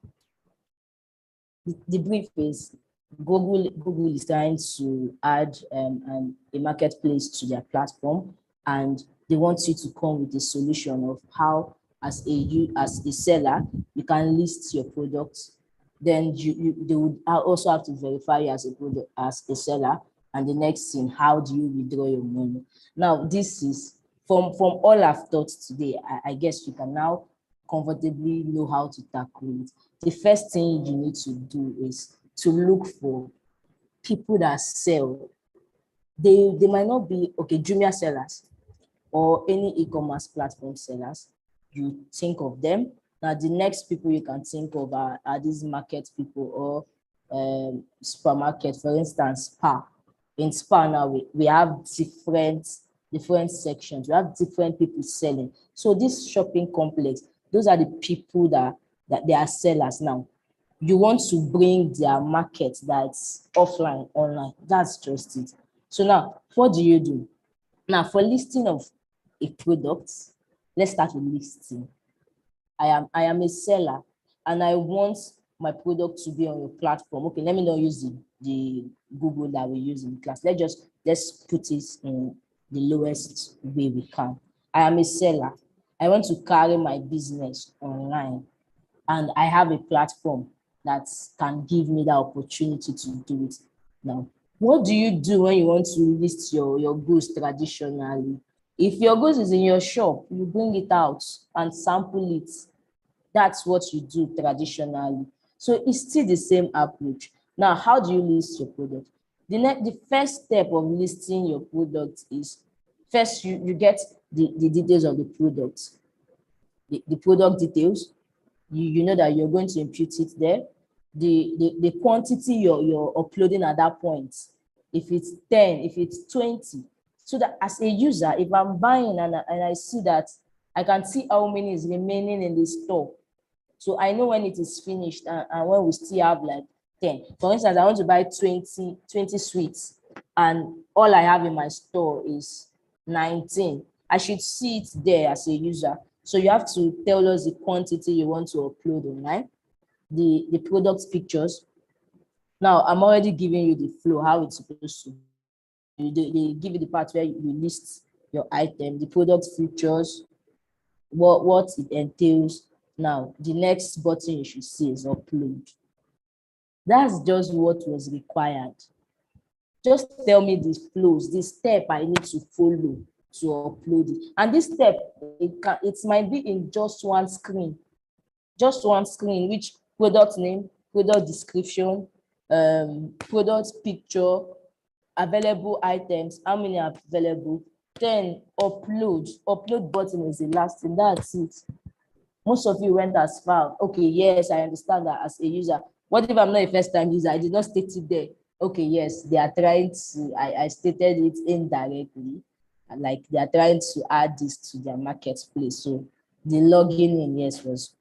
the brief is Google is trying to add a marketplace to their platform, and they want you to come with a solution of how, as a seller, you can list your products. Then they would also have to verify you as a product as a seller. And the next thing, how do you withdraw your money? Now, this is from all I've taught today. I guess you can now comfortably know how to tackle it. The first thing you need to do is to look for people that sell. They might not be, okay, Jumia sellers or any e-commerce platform sellers. You think of them. Now, the next people you can think of are these market people or supermarket, for instance, Spa. In Spa now, we have different sections. We have different people selling. So this shopping complex, those are the people that they are sellers now. You want to bring their market that's offline, online. That's just it. So now, what do you do? Now, for listing of a product, let's start with listing. I am a seller and I want my product to be on your platform. Okay, let me not use the Google that we use in class. Let's put it in the lowest way we can. I am a seller. I want to carry my business online, and I have a platform that can give me that opportunity to do it. Now, what do you do when you want to list your goods traditionally? If your goods is in your shop, you bring it out and sample it. That's what you do traditionally. So it's still the same approach. Now, how do you list your product? The first step of listing your product is first you get the details of the product, the product details. You know that you're going to impute it there. The quantity you're uploading at that point, if it's 10, if it's 20, so that as a user, if I'm buying and I see that, I can see how many is remaining in the store. So I know when it is finished and when we still have like 10. For instance, I want to buy 20 sweets. and all I have in my store is 19. I should see it there as a user. So you have to tell us the quantity you want to upload online, the product pictures. Now I'm already giving you the flow, how it's supposed to be. They give you the part where you list your item, the product features, what it entails. Now the next button you should see is upload. That's just what was required. Just tell me the flows, the step I need to follow to upload it. And this step, it might be in just one screen, which product name, product description, product picture, available items, how many are available, then upload. Upload button is the last thing. That's it. Most of you went as far. Okay, yes, I understand that as a user. What if I'm not a first-time user? I did not state it there. Okay, yes, they are trying to, I stated it indirectly. Like they are trying to add this to their marketplace. So the logging in, yes, was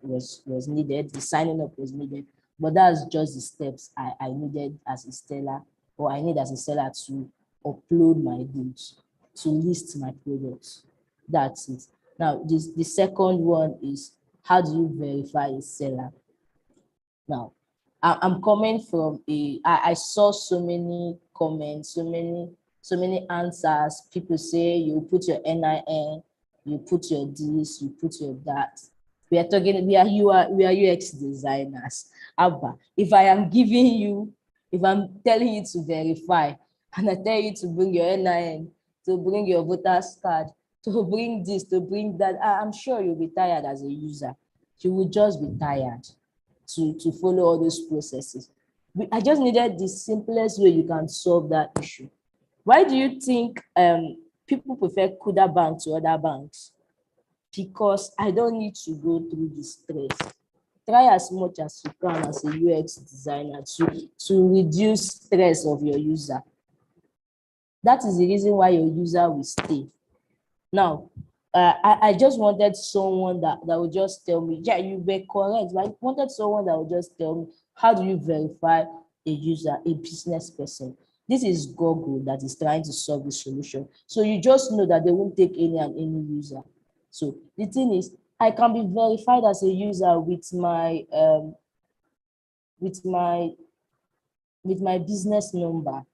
needed. The signing up was needed. But that's just the steps I needed as a seller, or I need as a seller to upload my goods, to list my products. That's it. Now, the second one is, how do you verify a seller? Now, I'm coming from I saw so many comments, so many answers. People say you put your NIN, you put your this, you put your that. We are UX designers. Abba, if I am giving you, if I'm telling you to verify, and I tell you to bring your NIN, to bring your voter's card, to bring this, to bring that, I'm sure you'll be tired as a user. You will just be tired to follow all those processes. I just needed the simplest way you can solve that issue. Why do you think people prefer Kuda Bank to other banks? Because I don't need to go through the stress. Try as much as you can as a UX designer to reduce stress of your user. That is the reason why your user will stay. Now, I just wanted someone that would just tell me, yeah, you were correct, but I wanted someone that would just tell me, how do you verify a user, a business person? This is Google that is trying to solve the solution. So you just know that they won't take any and any user. So the thing is, I can be verified as a user with my business number,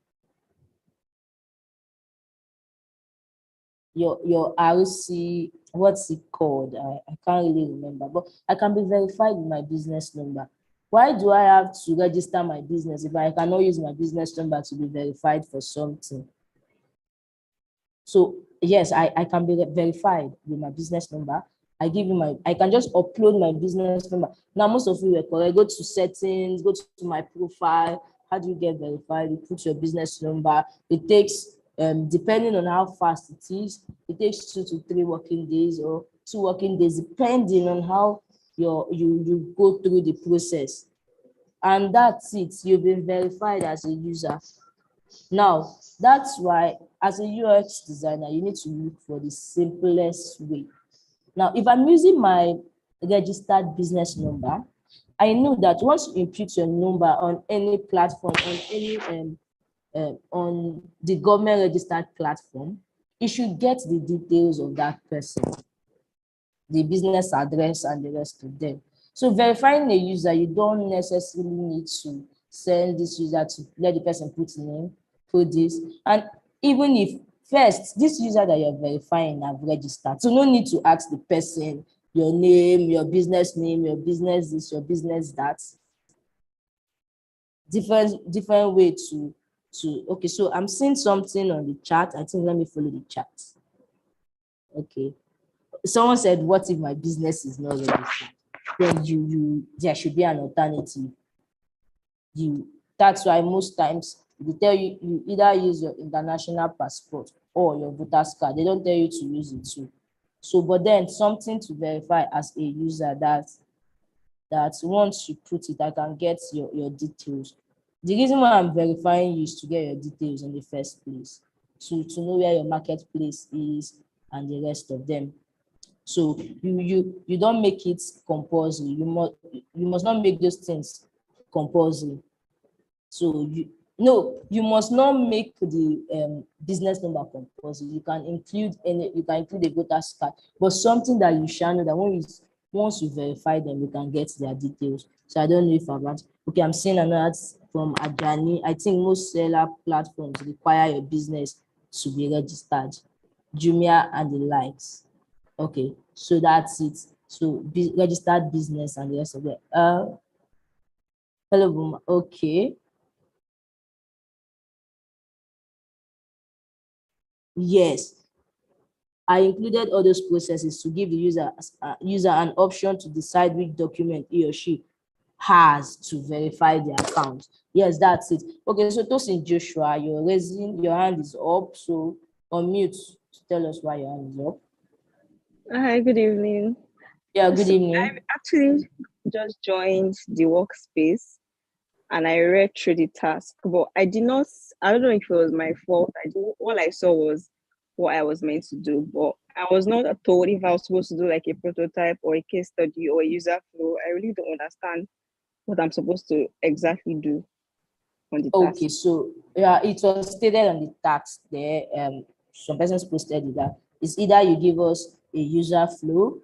your RC, what's it called? I can't really remember, but I can be verified with my business number. Why do I have to register my business if I cannot use my business number to be verified for something? So yes, I can be verified with my business number. I can just upload my business number. Now, most of you were correct. Go to settings, go to my profile. How do you get verified? You put your business number. It takes, depending on how fast it is, it takes 2 to 3 working days or 2 working days, depending on how you go through the process. And that's it. You've been verified as a user. Now, that's why as a UX designer, you need to look for the simplest way. Now, if I'm using my registered business number, I know that once you input your number on any platform, on the government registered platform, you should get the details of that person, the business address and the rest of them. So verifying a user, you don't necessarily need to send this user to let the person put name, put this. And even if first, this user that you're verifying have registered, so no need to ask the person your name, your business this, your business that. Different way to okay, so I'm seeing something on the chat. I think let me follow the chat. Okay. Someone said, what if my business is not registered? Then there should be an alternative. That's why most times they tell you, you either use your international passport or your voter's card. They don't tell you to use it too. So, but then something to verify as a user that once you put it, I can get your details. The reason why I'm verifying you is to get your details in the first place, to know where your marketplace is and the rest of them. So you don't make it compulsory. You must not make those things compulsory. So No, you must not make the business number compulsory. You can include a voter's card, but something that you shall know that once you verify them, you can get their details. So I don't know if I've answered. Okay, I'm seeing another from Adjani. I think most seller platforms require your business to be registered, Jumia and the likes. Okay, so that's it. So registered business and the rest of it. Hello, Buma. Okay. Yes, I included all those processes to give the user an option to decide which document he or she has to verify the account. Yes, that's it. Okay, so Tosin Joshua, your hand is up. So unmute to tell us why your hand is up. Hi, good evening. Yeah, good evening. I actually just joined the workspace and I read through the task, but I don't know if it was my fault. All I saw was what I was meant to do, but I was not told if I was supposed to do like a prototype or a case study or a user flow. I really don't understand what I'm supposed to exactly do on the task. Okay, so yeah, it was stated on the task there. Some persons posted that it's either you give us a user flow,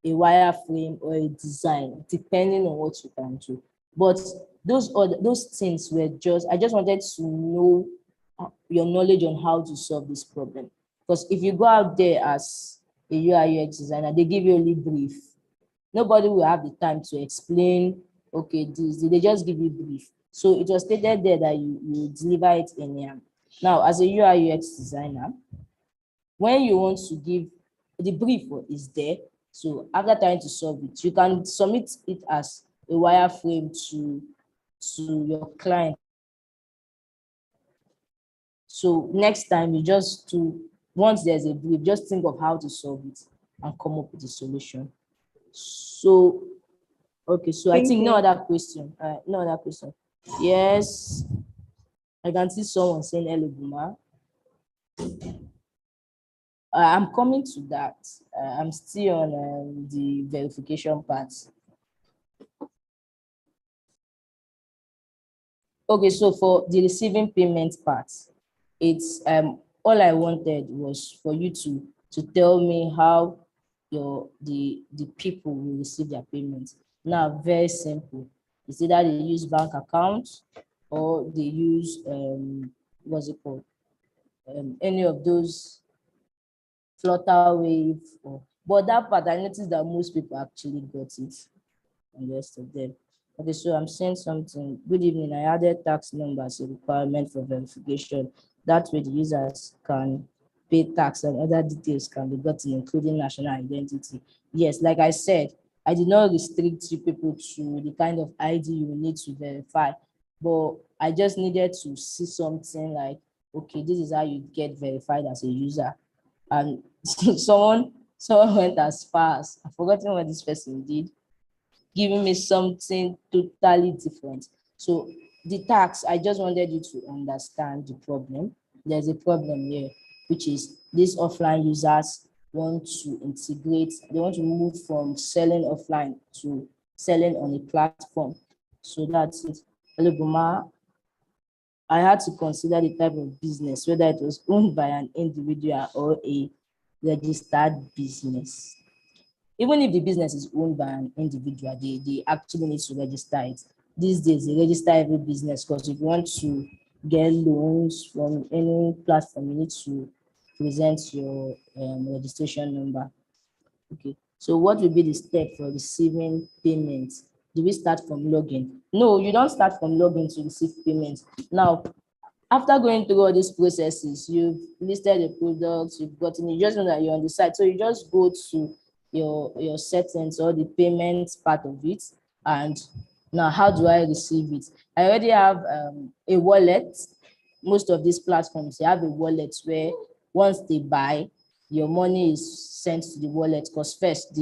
a wireframe, or a design, depending on what you can do. But those things were I just wanted to know your knowledge on how to solve this problem. Because if you go out there as a UI UX designer, they give you only brief. Nobody will have the time to explain, okay, this, they just give you brief. So it was stated there that you deliver it in now, as a UI UX designer, when you want to give the brief is there. So after trying to solve it, you can submit it as a wireframe to your client. So next time you just once there's a brief, just think of how to solve it and come up with a solution. So okay, so I think no other question. No other question. Yes, I can see someone saying hello, Buma. I'm coming to that. I'm still on the verification part. Okay, so for the receiving payment part, it's all I wanted was for you to tell me how the people will receive their payments. Now, very simple. It's either they use bank accounts or they use what's it called? Any of those Flutterwave. But that part, I noticed that most people actually got it, and the rest of them. Okay, so I'm saying something. Good evening. I added tax number as a requirement for verification. That way, the users can pay tax and other details can be gotten, including national identity. Yes, like I said, I did not restrict you people to the kind of ID you need to verify, but I just needed to see something like, okay, this is how you get verified as a user. And someone went as far as, I've forgotten what this person did, giving me something totally different. So the tax, I just wanted you to understand the problem. There's a problem here, which is these offline users want to integrate, they want to move from selling offline to selling on a platform. So that's it. Hello, Buma. I had to consider the type of business, whether it was owned by an individual or a registered business. Even if the business is owned by an individual, they actually need to register it. These days, they register every business because if you want to get loans from any platform, you need to present your registration number. Okay, so what will be the step for receiving payments? Do we start from login? No, you don't start from login to receive payments. Now, after going through all these processes, you've listed the products, you've gotten it, you just know that you're on the site. So you just go to your settings or the payments part of it. And now, how do I receive it? I already have a wallet. Most of these platforms, they have a wallet where once they buy, your money is sent to the wallet. Because first,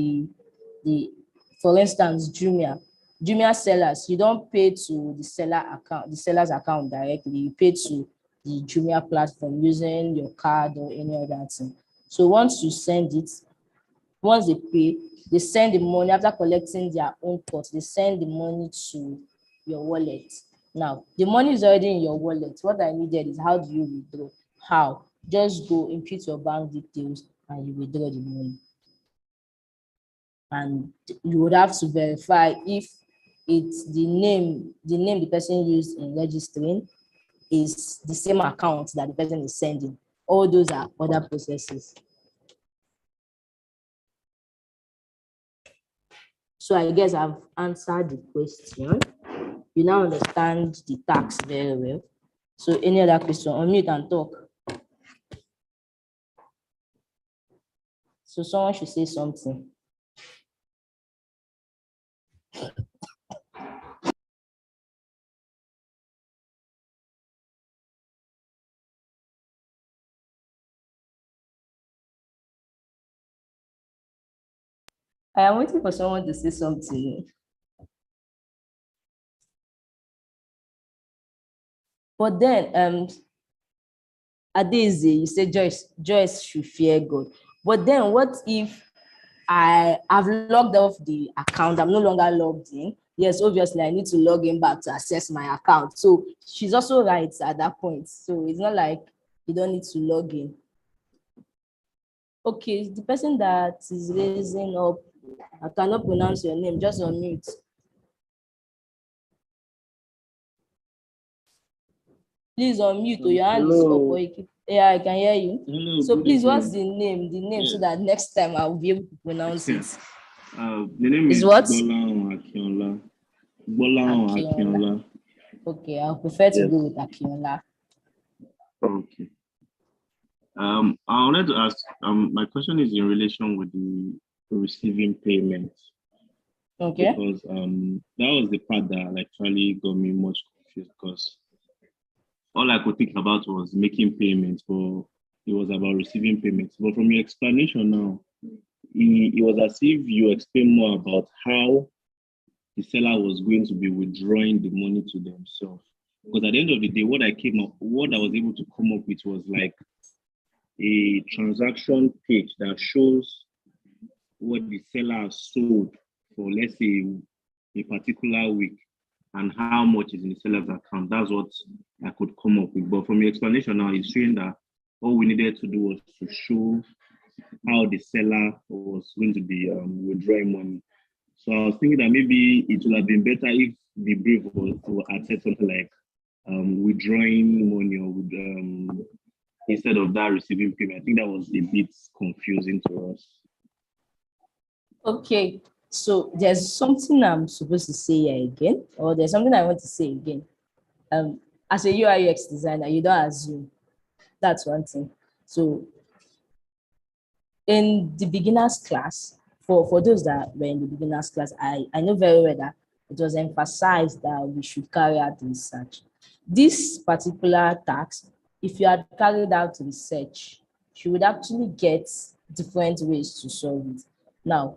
for instance, Jumia sellers, you don't pay to the seller's account directly. You pay to the Jumia platform using your card or any other thing. So once you send it, once they pay, they send the money after collecting their own pot. They send the money to your wallet. Now, the money is already in your wallet. What I needed is how do you withdraw? How? Just go input your bank details and you withdraw the money. And you would have to verify if it's the name the person used in registering is the same account that the person is sending. All those are other processes. So I guess I've answered the question. You now understand the tax very well. So any other question? Unmute and talk. So someone should say something. I am waiting for someone to say something. But then, Adeze, you said Joyce should fear God. But then what if I've logged off the account, I'm no longer logged in? Yes, obviously I need to log in back to access my account. So she's also right at that point. So it's not like you don't need to log in. Okay, the person that is raising up, I cannot pronounce your name, just unmute. Please unmute, or your hand is up, or you keep, yeah, I can hear you. Hello, So good please, what's evening. the name, Yes. so that next time I'll be able to pronounce it. The name Is is what? Bolan Akinola. Bolan Akinola. Okay, I'll prefer to Yes. go with Akinola. Okay. I wanted to ask, my question is in relation with the receiving payment. Okay. Because that was the part that actually got me much confused, because all I could think about was making payments, but it was about receiving payments. But from your explanation now, it was as if you explained more about how the seller was going to be withdrawing the money to themselves. Because at the end of the day, what I was able to come up with was like a transaction page that shows what the seller has sold for, let's say, a particular week, and how much is in the seller's account. That's what I could come up with. But from your explanation now, it's showing that all we needed to do was to show how the seller was going to be withdrawing money. So I was thinking that maybe it would have been better if the brief had said something like withdrawing money, or instead of that receiving payment. I think that was a bit confusing to us. Okay, so there's something I'm supposed to say here again, or there's something I want to say again. As a UI UX designer, you don't assume. That's one thing. So in the beginners class, for those that were in the beginners class, I know very well that it was emphasized that we should carry out research. This particular task, if you had carried out research, you would actually get different ways to solve it. Now,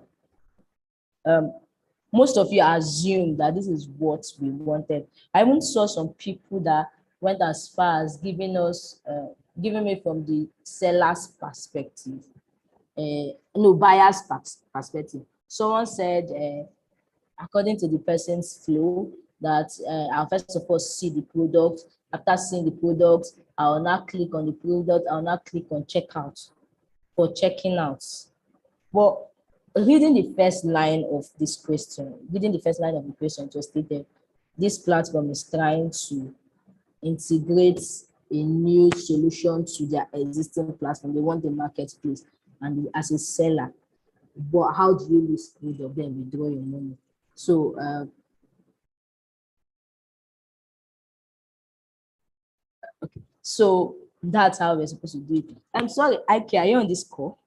most of you assume that this is what we wanted. I even saw some people that went as far as giving me from the seller's perspective, no, buyer's perspective. Someone said, according to the person's flow, that I'll first of all see the product. After seeing the product, I'll now click on the product. I'll now click on checkout for checking out. But reading the first line of this question, it was stated, this platform is trying to integrate a new solution to their existing platform. They want the marketplace, and as a seller, but how do you list product, then withdraw your money? So okay, so that's how we're supposed to do it. I'm sorry, Ike, are you on this call?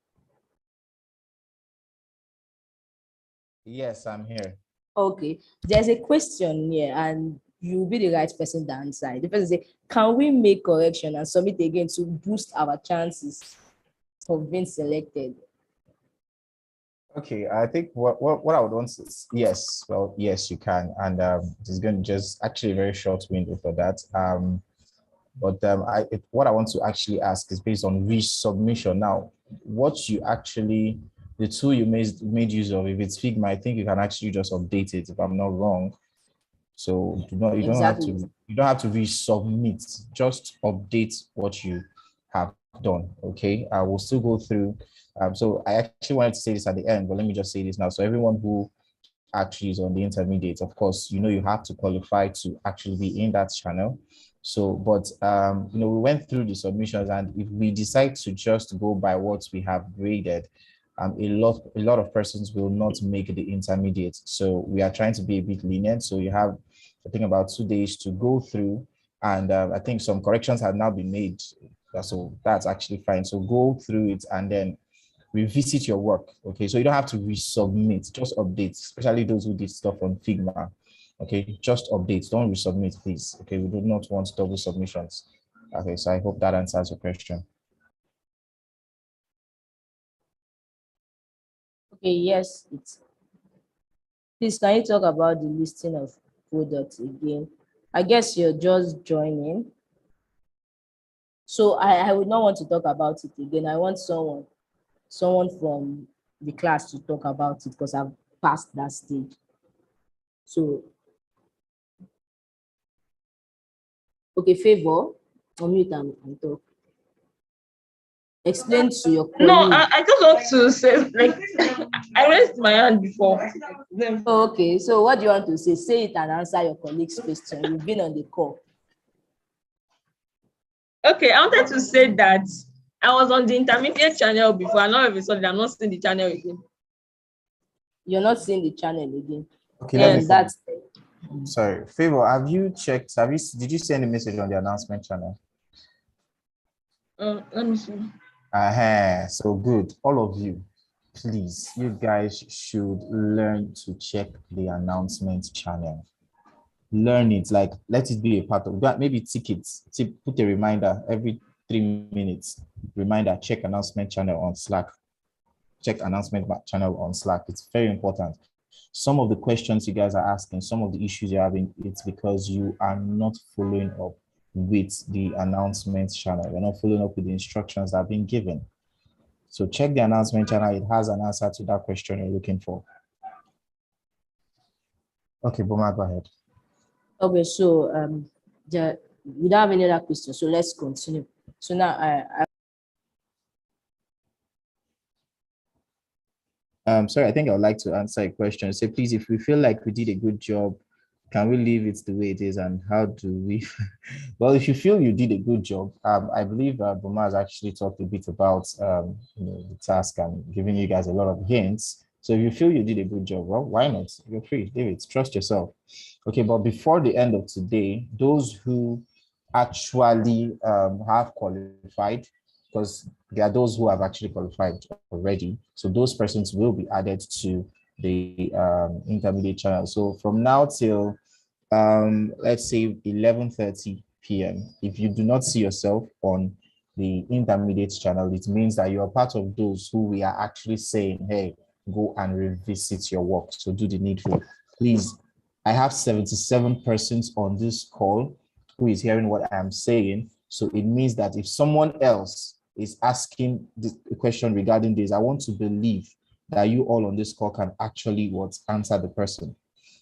Yes, I'm here. Okay, there's a question here, and you'll be the right person to answer. The person say, can we make correction and submit again to boost our chances of being selected? Okay, I think what I would want to, yes, well, yes, you can. And it's going to just actually a very short window for that. What I want to actually ask is based on resubmission. Now, what you actually, the tool you made use of, if it's Figma, I think you can actually just update it if I'm not wrong. So you don't have to You don't have to resubmit. Just update what you have done. Okay, I will still go through. So I actually wanted to say this at the end, but let me just say this now. So everyone who actually is on the intermediate, of course, you have to qualify to actually be in that channel. So, but we went through the submissions, and if we decide to just go by what we have graded, a lot of persons will not make the intermediate. So we are trying to be a bit lenient. So you have, I think, about 2 days to go through, and I think some corrections have now been made. So that's actually fine. So go through it and then revisit your work. Okay, so you don't have to resubmit, just update, especially those who did stuff on Figma. Okay, just update, don't resubmit, please. Okay, we do not want double submissions. Okay, so I hope that answers your question. Okay, yes, it's. Please, can you talk about the listing of products again? I guess you're just joining. So I would not want to talk about it again. I want someone from the class to talk about it because I've passed that stage. So, okay, Favor, unmute and talk. Explain to your colleague. No, I just want to say, like, I raised my hand before. Oh, okay, so what do you want to say? Say it and answer your colleague's question. You've been on the call. Okay, I wanted to say that I was on the intermediate channel before, and all of a sudden I'm not seeing the channel again. You're not seeing the channel again. Okay, And that's sorry, Favor, did you send a message on the announcement channel? Let me see. So good. All of you, please, you guys should learn to check the announcement channel. Learn it, like let it be a part of that. Maybe tickets, put a reminder every 3 minutes. Reminder, check announcement channel on Slack. Check announcement channel on Slack. It's very important. Some of the questions you guys are asking, some of the issues you're having, it's because you are not following up with the announcement channel. You're not following up with the instructions that have been given. So check the announcement channel. It has an answer to that question you're looking for. Okay, Boma, go ahead. okay. So we don't have any other questions. So let's continue. So now Sorry, I think I would like to answer a question. Say, please, if we feel like we did a good job, can we leave it the way it is, and how do we? Well, if you feel you did a good job, I believe Boma has actually talked a bit about the task and giving you guys a lot of hints. So if you feel you did a good job, well, why not? You're free, David. Trust yourself. Okay, but before the end of today, those who actually have qualified, because there are those who have actually qualified already. So those persons will be added to the intermediate channel. So from now till let's say 11:30 p.m. If you do not see yourself on the intermediate channel, it means that you're part of those who we are actually saying, hey, go and revisit your work. So do the needful. Please, I have 77 persons on this call who is hearing what I am saying. So it means that if someone else is asking the question regarding this, I want to believe that you all on this call can actually answer the person.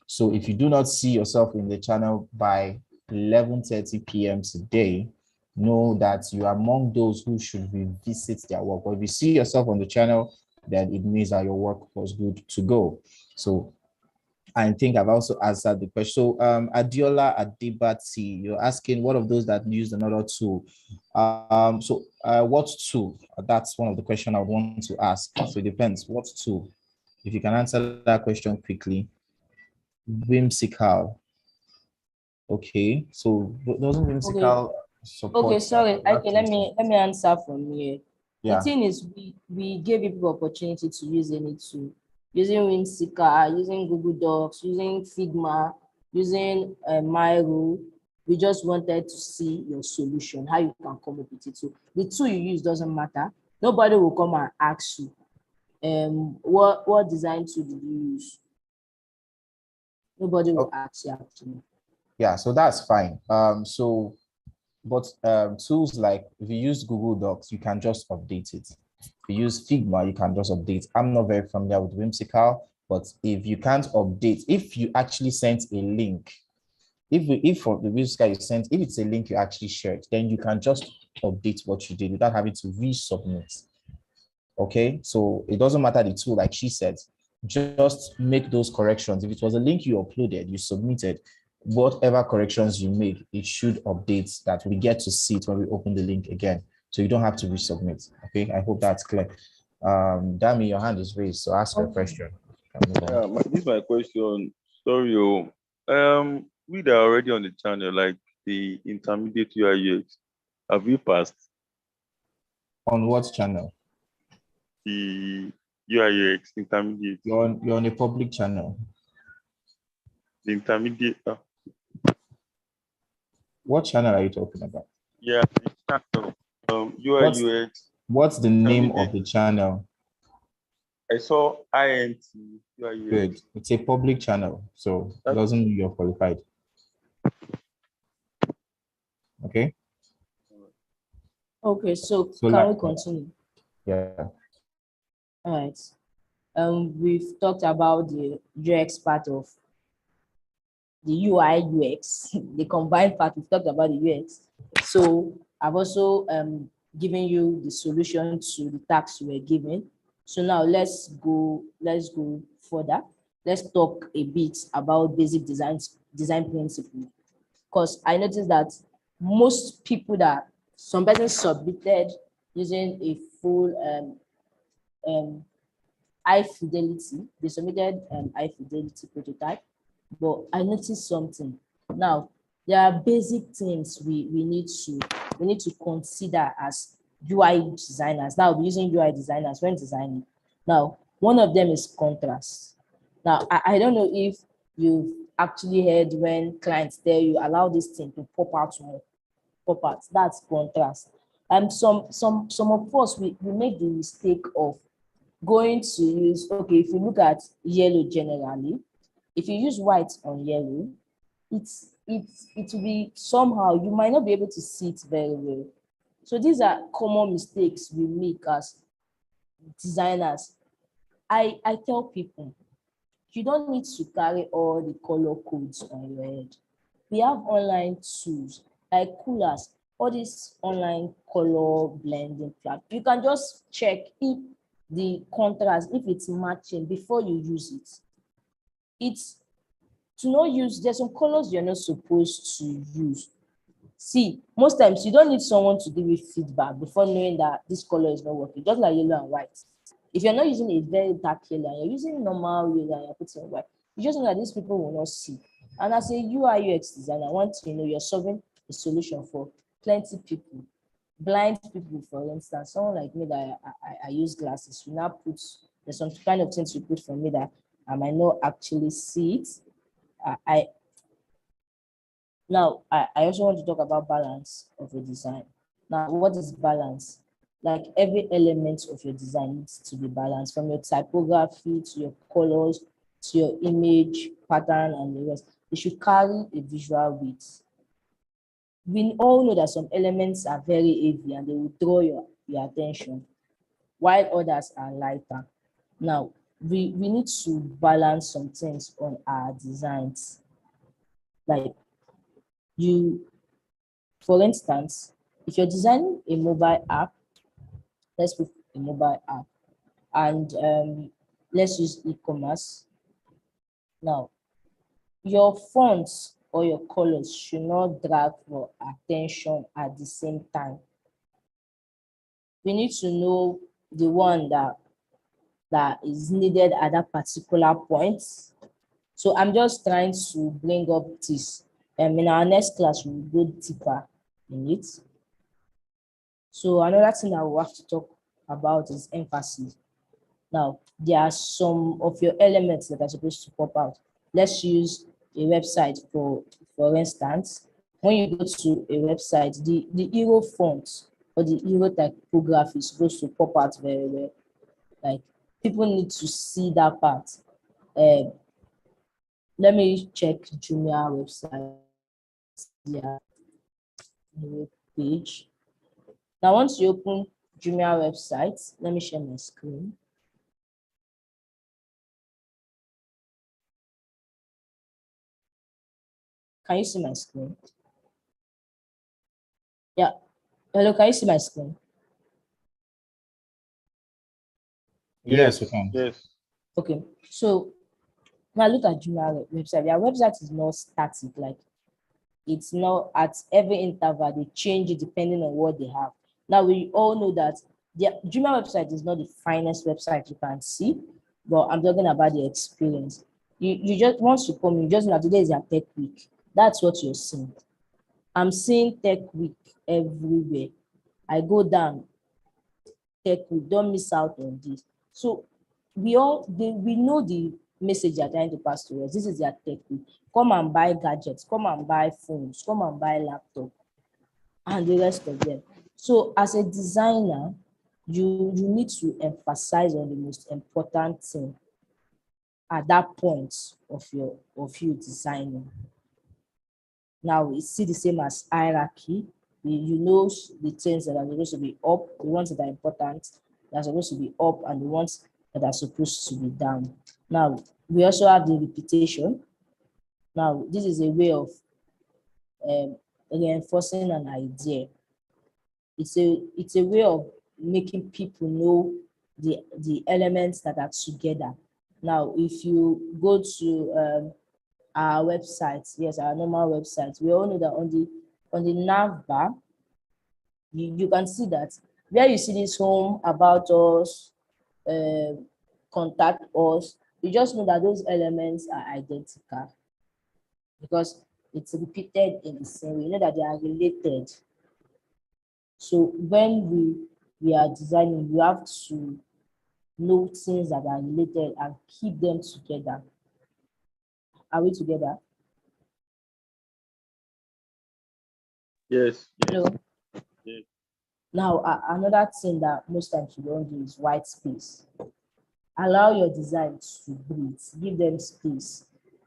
So if you do not see yourself in the channel by 11:30 p.m. today, know that you are among those who should revisit their work. Or if you see yourself on the channel, then it means that your work was good to go. So I think I've also answered the question. So Adiola Adibati, you're asking what of those that use another tool? What tool? That's one of the questions I would want to ask. So it depends. What tool? If you can answer that question quickly. Whimsical. Okay, so doesn't Whimsical support? Okay, sorry. Okay, let me answer from here. Yeah. The thing is, we gave people opportunity to use any tool, using Whimsical, using Google Docs, using Figma, using Miro. We just wanted to see your solution, how you can come up with it. So the tool you use doesn't matter. Nobody will come and ask you, what design tool did you use? Nobody will ask you actually. Yeah, so that's fine. But tools like if you use Google Docs, you can just update it. If you use Figma, you can just update. I'm not very familiar with Whimsical, but if you can't update, if you actually sent a link, if for the business card you sent, if it's a link you actually shared, then you can just update what you did without having to resubmit. Okay, so it doesn't matter the tool, like she said, just make those corrections. If it was a link you uploaded, you submitted, whatever corrections you make, it should update that we get to see it when we open the link again. So you don't have to resubmit. Okay, I hope that's clear. Dami, your hand is raised, so ask your question. Yeah, this is my question. Sorry, we that are already on the channel, like the intermediate UI UX, have you passed On what channel? the UI UX intermediate? You're on a public channel. The intermediate. What channel are you talking about? Yeah, the channel. UI UX. What's the name of the channel? I saw INT UI UX. Good. It's a public channel, so it doesn't mean you're qualified. Okay. Okay, so can we continue? Yeah. All right. We've talked about the UX part of the UI UX, the combined part. We've talked about the UX. So I've also given you the solution to the task you were given. So now let's go further. Let's talk a bit about basic design principle. Because I noticed that most people that some persons submitted using a full high fidelity, they submitted high fidelity prototype, but I noticed something. Now, there are basic things we need to consider as UI designers. Now, we're using UI designers when designing. Now, one of them is contrast. Now, I don't know if you've actually heard when clients tell you allow this thing to pop out more, pop out. That's contrast. And some of us we make the mistake of going to use, okay, if you look at yellow generally, if you use white on yellow, it will be somehow, you might not be able to see it very well. So these are common mistakes we make as designers. I tell people, you don't need to carry all the color codes on your head. We have online tools like Coolers, all these online color blending platforms. You can just check if the contrast, if it's matching before you use it. It's to not use, there's some colors you're not supposed to use. See, most times you don't need someone to give you feedback before knowing that this color is not working, just like yellow and white. If you're not using a very dark yellow and you're using normal yellow and you're putting white, you just know that these people will not see. And as a UI UX designer, I want to know you're solving a solution for plenty people, blind people, for instance. Someone like me that I use glasses, you now put, there's some kind of things you put for me that I might not actually see it. I also want to talk about balance of a design. Now, what is balance? Like every element of your design needs to be balanced, from your typography to your colors to your image pattern and the rest. It should carry a visual weight. We all know that some elements are very heavy and they will draw your attention, while others are lighter. Now, we need to balance some things on our designs. Like for instance, if you're designing a mobile app, let's put a mobile app, and let's use e-commerce. Now, your fonts or your colors should not drag your attention at the same time. We need to know the one that is needed at that particular point. So I'm just trying to bring up this. In our next class, we'll go deeper in it. So another thing I will have to talk about is emphasis. Now, there are some of your elements that are supposed to pop out. Let's use a website for instance. When you go to a website, the hero font or the hero typography is supposed to pop out very well. Like people need to see that part. Let me check Jumia website. Yeah, page. Now, once you open Jumia website, let me share my screen. Can you see my screen? Yeah. Hello, can you see my screen? Yes, we can. Yes. Okay. So now look at Jumia website. Their website is not static, like it's not at every interval, they change it depending on what they have. Now we all know that the Jumia website is not the finest website you can see, but I'm talking about the experience. You just once you come, you just know that today is a tech week. That's what you're seeing. I'm seeing tech week everywhere. I go down, tech week, don't miss out on this. So we know the message they're trying to pass to us. This is their tech week. Come and buy gadgets, come and buy phones, come and buy laptop, and the rest of them. So as a designer, you need to emphasize on the most important thing at that point of you designing. Now we see the same as hierarchy. You know the things that are supposed to be up, the ones that are important, that are supposed to be up, and the ones that are supposed to be down. Now we also have the repetition. Now this is a way of reinforcing an idea. It's a way of making people know the elements that are together. Now, if you go to our website, yes, our normal website, we all know that on the nav bar, you can see that where you see this home, about us, contact us, you just know that those elements are identical because it's repeated in the same way. You know that they are related. So when we are designing, we have to know things that are related and keep them together. Are we together? Yes. Hello. Yes. Now, another thing that most times you don't do is white space. Allow your design to breathe. Give them space.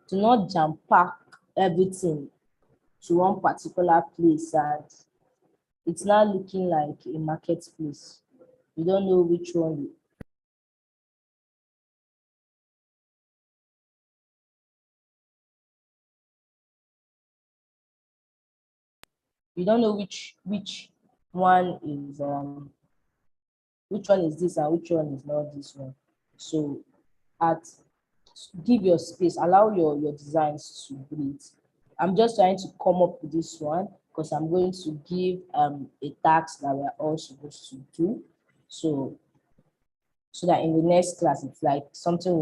Do not jam pack everything to one particular place and it's not looking like a marketplace. You don't know which one. You don't know one is which one is this and which one is not this one. So at give your space, allow your designs to breathe. I'm just trying to come up with this one because I'm going to give a task that we're all supposed to do. So that in the next class, it's like something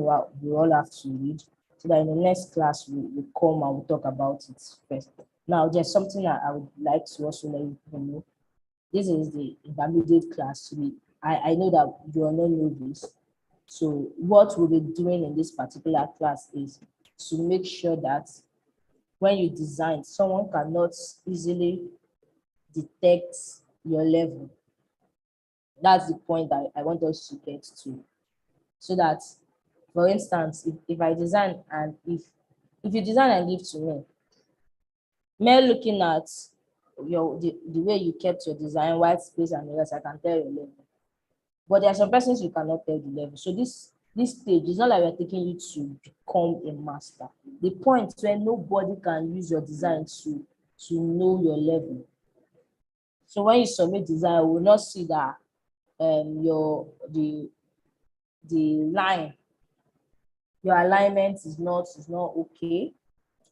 we all have to read. So that in the next class, we come and we talk about it first. Now, there's something that I would like to also let you know. This is the intermediate class. I know that you are not know this. So what we'll be doing in this particular class is to make sure that when you design, someone cannot easily detect your level. That's the point that I want us to get to. So that, for instance, if I design and if you design and give to me, mere looking at the way you kept your design, white space and the rest, I can tell your level. But there are some persons you cannot tell the level. So this stage is not like we're taking you to become a master. The point where nobody can use your design to know your level. So when you submit design, we will not see that the line, your alignment is not okay.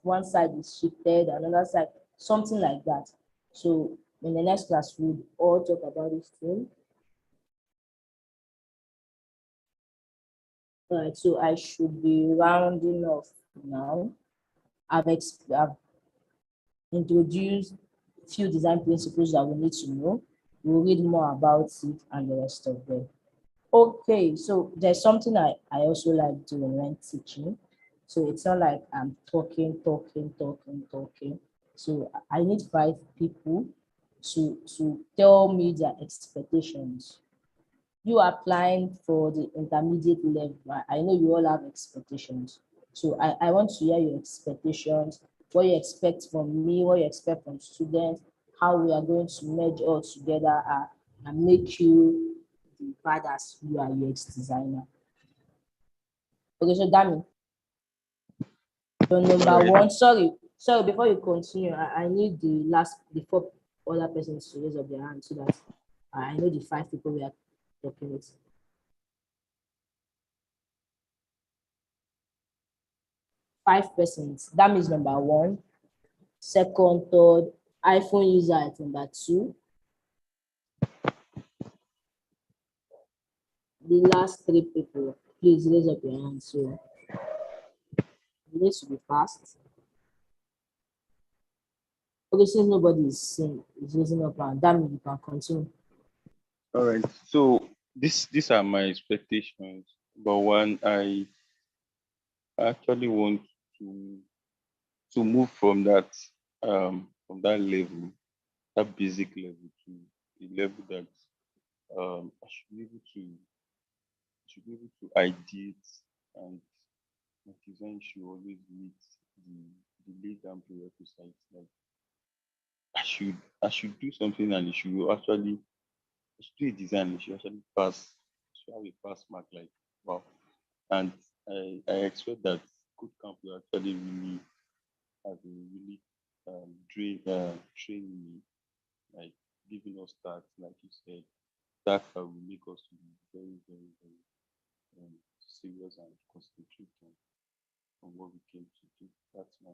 One side is shifted, another side, something like that. So in the next class, we'll all talk about this thing. All right, so I should be rounding off now. I've introduced a few design principles that we need to know. We'll read more about it and the rest of them. Okay, so there's something I also like doing when teaching. So it's not like I'm talking. So I need 5 people to tell me their expectations. You are applying for the intermediate level. I know you all have expectations. So I want to hear your expectations, what you expect from me, what you expect from students, how we are going to merge all together and make you the bad as you are UX designer. Okay, so Dami, your number one, sorry, So before you continue, I need the four other persons to raise up their hand so that I know the 5 people we are talking with. Five persons. That means number 1, second, third, iPhone user at number 2. The last 3 people, please raise up your hand. So it needs to be fast. Okay, since nobody is raising up hand, that means you can continue. All right. So these are my expectations. But one, I actually want to move from that level, that basic level, to the level that I should be able to ideate, and my design should always meet the laid down prerequisites. Like I should do something, and it should actually I should do a design, it should actually pass, it should have a pass mark, like wow. And I expect that CodeCamp will actually really have a really training me, like giving us that, like you said, that will make us to be very, very, very serious and concentrate on what we came to do. That's my.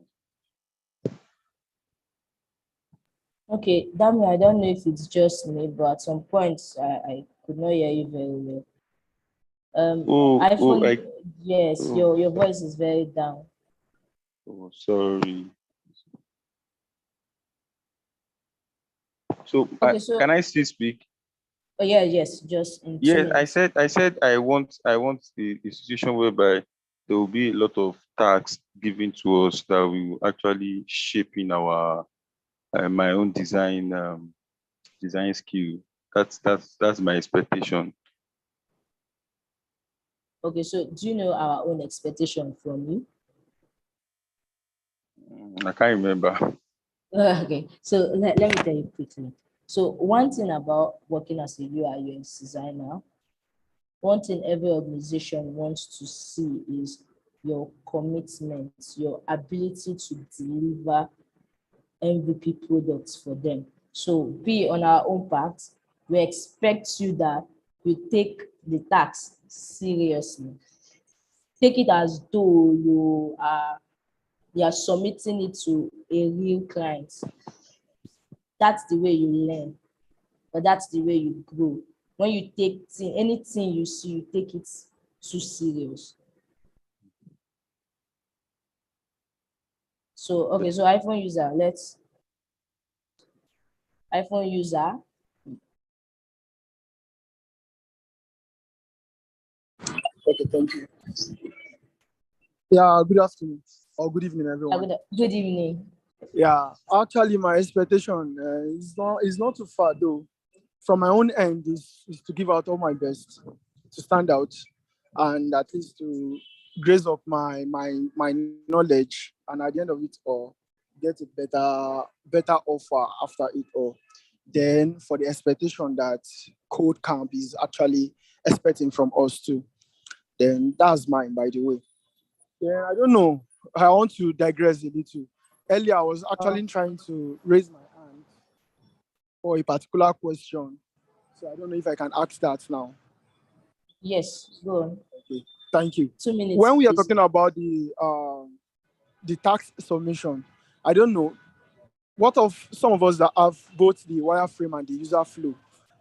Okay, Dami, I don't know if it's just me, but at some points I could not hear you very well. iPhone, yes, oh, your voice is very down. oh, sorry. So, Okay, so can I still speak? oh yeah, yes, just in 2 Yes, minutes. I said I want a situation whereby there will be a lot of tasks given to us that will actually shape in our my own design skill. That's my expectation. Okay, so do you know our own expectation from you? I can't remember. Okay, so let me tell you quickly. So one thing about working as a UI UX designer, one thing every organization wants to see is your commitment, your ability to deliver MVP products for them. So be on our own part, we expect you that you take the task seriously. Take it as though you are submitting it to a real client. That's the way you learn, but that's the way you grow. When you take anything you see, you take it too serious. So okay, so iPhone user, iPhone user. Okay, thank you. Yeah, good afternoon or good evening, everyone. Good evening. Yeah, actually, my expectation is not too far though. From my own end, is to give out all my best, to stand out, and at least to grace up my knowledge, and at the end of it all, get a better offer after it all. Then for the expectation that CodeCamp is actually expecting from us too. Then that's mine, by the way. Yeah, I don't know. I want to digress a little. Earlier, I was actually trying to raise my hand for a particular question. So I don't know if I can ask that now. Yes, go on. Okay, thank you. 2 minutes. When we are please. talking about the tax submission, I don't know. What of some of us that have both the wireframe and the user flow,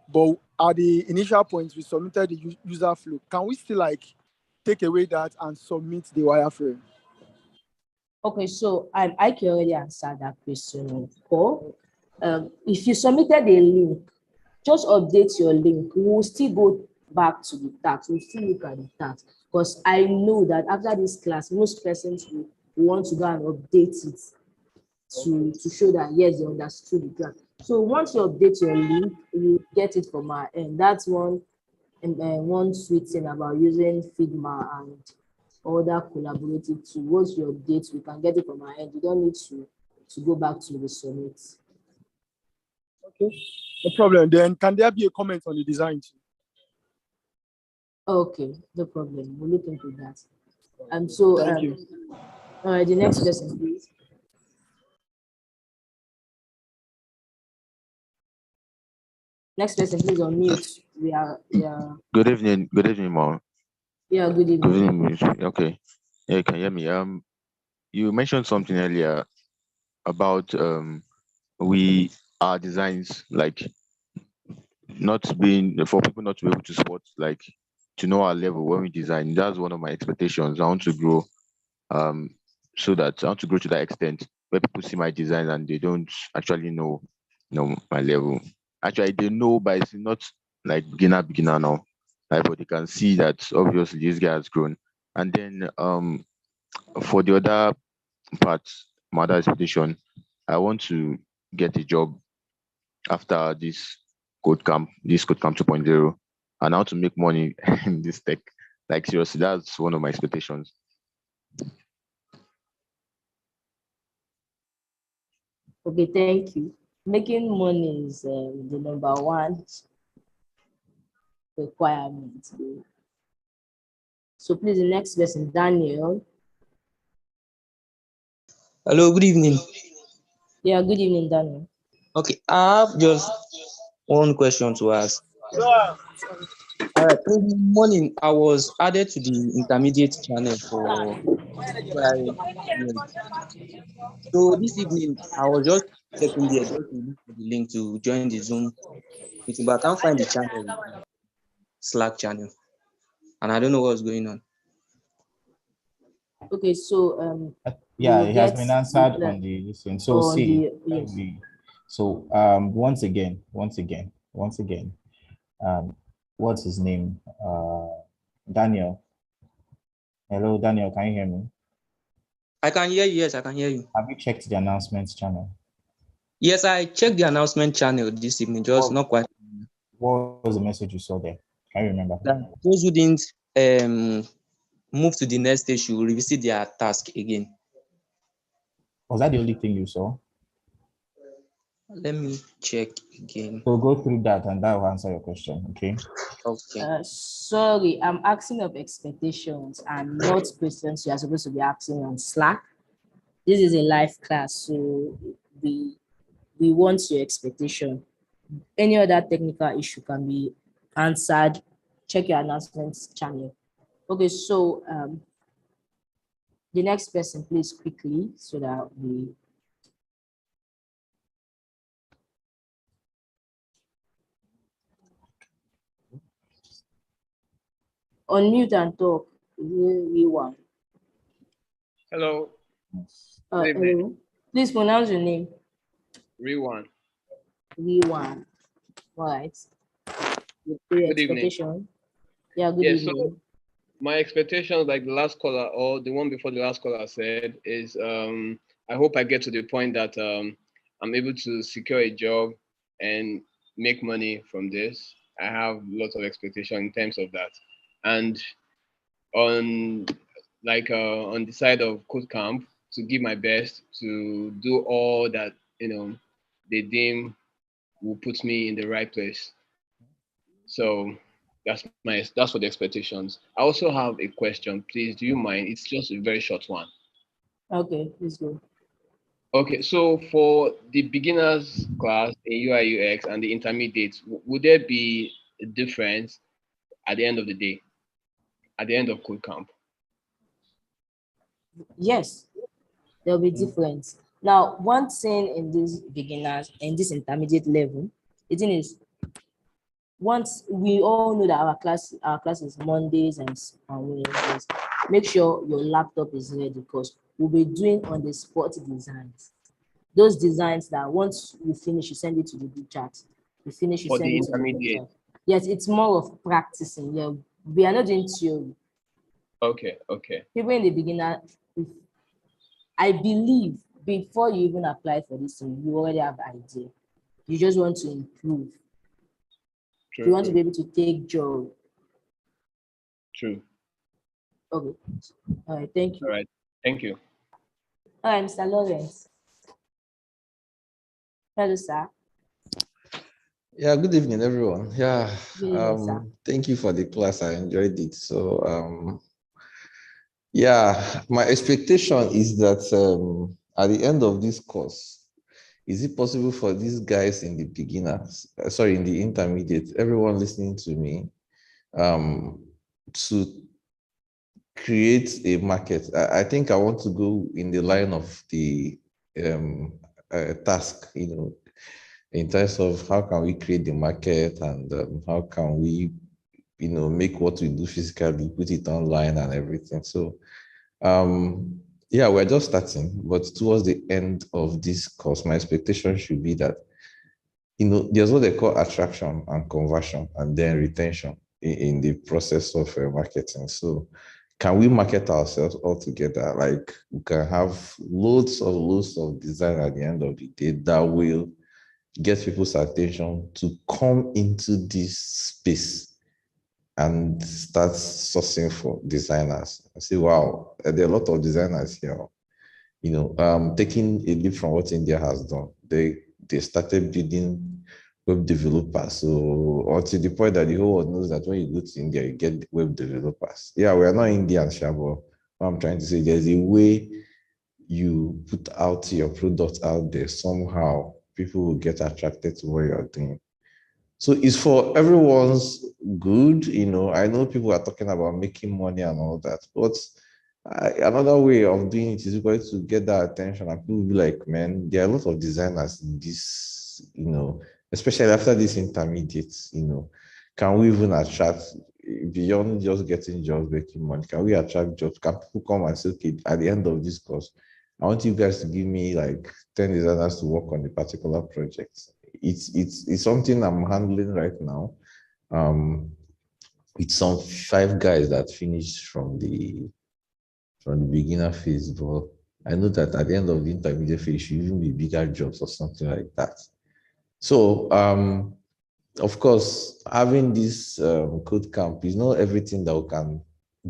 but at the initial point we submitted the user flow, can we still like take away that and submit the wireframe? Okay, so I can already answer that question. Or if you submitted a link, just update your link. We will still go back to the tax. We'll still look at the tax. Because I know that after this class, most persons will want to go and update it to show that yes, they understood the class. So once you update your link, you get it from our end. That's one sweet thing about using Figma and other collaborative tools. Once you update, we can get it from our end. You don't need to go back to the submit. Okay, no problem. Then can there be a comment on the design too? Okay, no problem. We'll look into that. So thank you. The next person, please. Next person, please unmute. Good evening, Mom. Yeah, good Good evening. evening. Okay. Yeah, you can hear me. You mentioned something earlier about we our designs, like not being for people not to be able to spot, like to know our level when we design. That's one of my expectations. I want to grow um so that I want to grow to that extent where people see my design and they don't actually know my level. Actually, they know, but it's not like beginner now. Like, but they can see that obviously this guy has grown. And then for the other part, my other expectation, I want to get a job after this code camp 2.0, and how to make money in this tech. Like seriously, that's one of my expectations. Okay, thank you. Making money is the number one requirement. So please, the next person, Daniel. Hello, good evening. Yeah, good evening, Daniel. Okay, I have just one question to ask. All right, in the morning, I was added to the intermediate channel for UI. So this evening, I was just checking there just to look for the link to join the Zoom meeting, but I can't find the channel, Slack channel, and I don't know what's going on. Okay, so yeah, you it has get been answered on the listen. So on see, the yes. so once again, what's his name? Daniel. Hello, Daniel, can you hear me? I can hear you, yes, I can hear you. Have you checked the announcements channel? Yes, I checked the announcement channel this evening, just not quite. What was the message you saw there? Can you remember? That those who didn't move to the next stage should revisit their task again. Was that the only thing you saw? Let me check again. So go through that and that will answer your question, okay? Okay. Sorry, I'm asking of expectations and not questions you are supposed to be asking on Slack. This is a live class, so we want your expectation. Any other technical issue can be answered. Check your announcements channel. Okay, so the next person, please, quickly, so that we. Unmute and talk. We want. Hello. Hello. Please pronounce your name. Rewan. Rewan. Right. Good evening. Expectation. Yeah, good Yes, evening. so my expectations, like the last caller or the one before the last caller said, is I hope I get to the point that I'm able to secure a job and make money from this. I have lots of expectation in terms of that. And on on the side of KodeCamp, to give my best to do all that they deem will put me in the right place. So that's for the expectations. I also have a question, please. Do you mind? It's just a very short one. Okay, please go. Okay, so for the beginners class in UI UX and the intermediates, would there be a difference at the end of the day, at the end of KodeCamp? Yes, there'll be difference. Now, one thing in these beginners and this intermediate level, the thing is, once we all know that our class is Mondays and Wednesdays, make sure your laptop is ready because we'll be doing on the spot designs. Those designs that once you finish, you send it to the group chat. You finish, you For send the it to the group intermediate. chat. Yes, it's more of practicing. Yeah, we are not doing theory. Okay. People in the beginner, I believe before you even apply for this thing, you already have an idea. You just want to improve. True. You want to be able to take joy. True. Okay. All right. Thank you. All right. Thank you. All right, Mr. Lawrence. Hello, sir. Yeah, good evening, everyone. Yeah, Good evening, sir. thank you for the class. I enjoyed it. So, yeah, my expectation is that at the end of this course, is it possible for these guys in the beginners, sorry, in the intermediate, everyone listening to me, to create a market? I think I want to go in the line of the task, in terms of how can we create the market, and how can we, make what we do physically, put it online and everything. So, yeah, we're just starting, but towards the end of this course, my expectation should be that, there's what they call attraction and conversion, and then retention in the process of marketing. So, can we market ourselves all together? Like, we can have loads of design at the end of the day that will get people's attention to come into this space and start sourcing for designers. I say, wow, there are a lot of designers here. Taking a leap from what India has done, they started building web developers. So, or to the point that the whole world knows that when you go to India, you get web developers. Yeah, we are not Indians, but what I'm trying to say, there's a way you put out your product out there, somehow people will get attracted to what you're doing. So it's for everyone's good. I know people are talking about making money and all that, but another way of doing it is going to get that attention, and people will be like, man, there are a lot of designers in this, especially after this intermediates, can we even attract, beyond just getting jobs, making money, can we attract jobs? Can people come and say, okay, at the end of this course, I want you guys to give me like 10 designers to work on a particular project. It's something I'm handling right now. It's some 5 guys that finished from the beginner phase, but I know that at the end of the intermediate phase, should even be bigger jobs or something like that. So, of course, having this KodeCamp is not everything that we can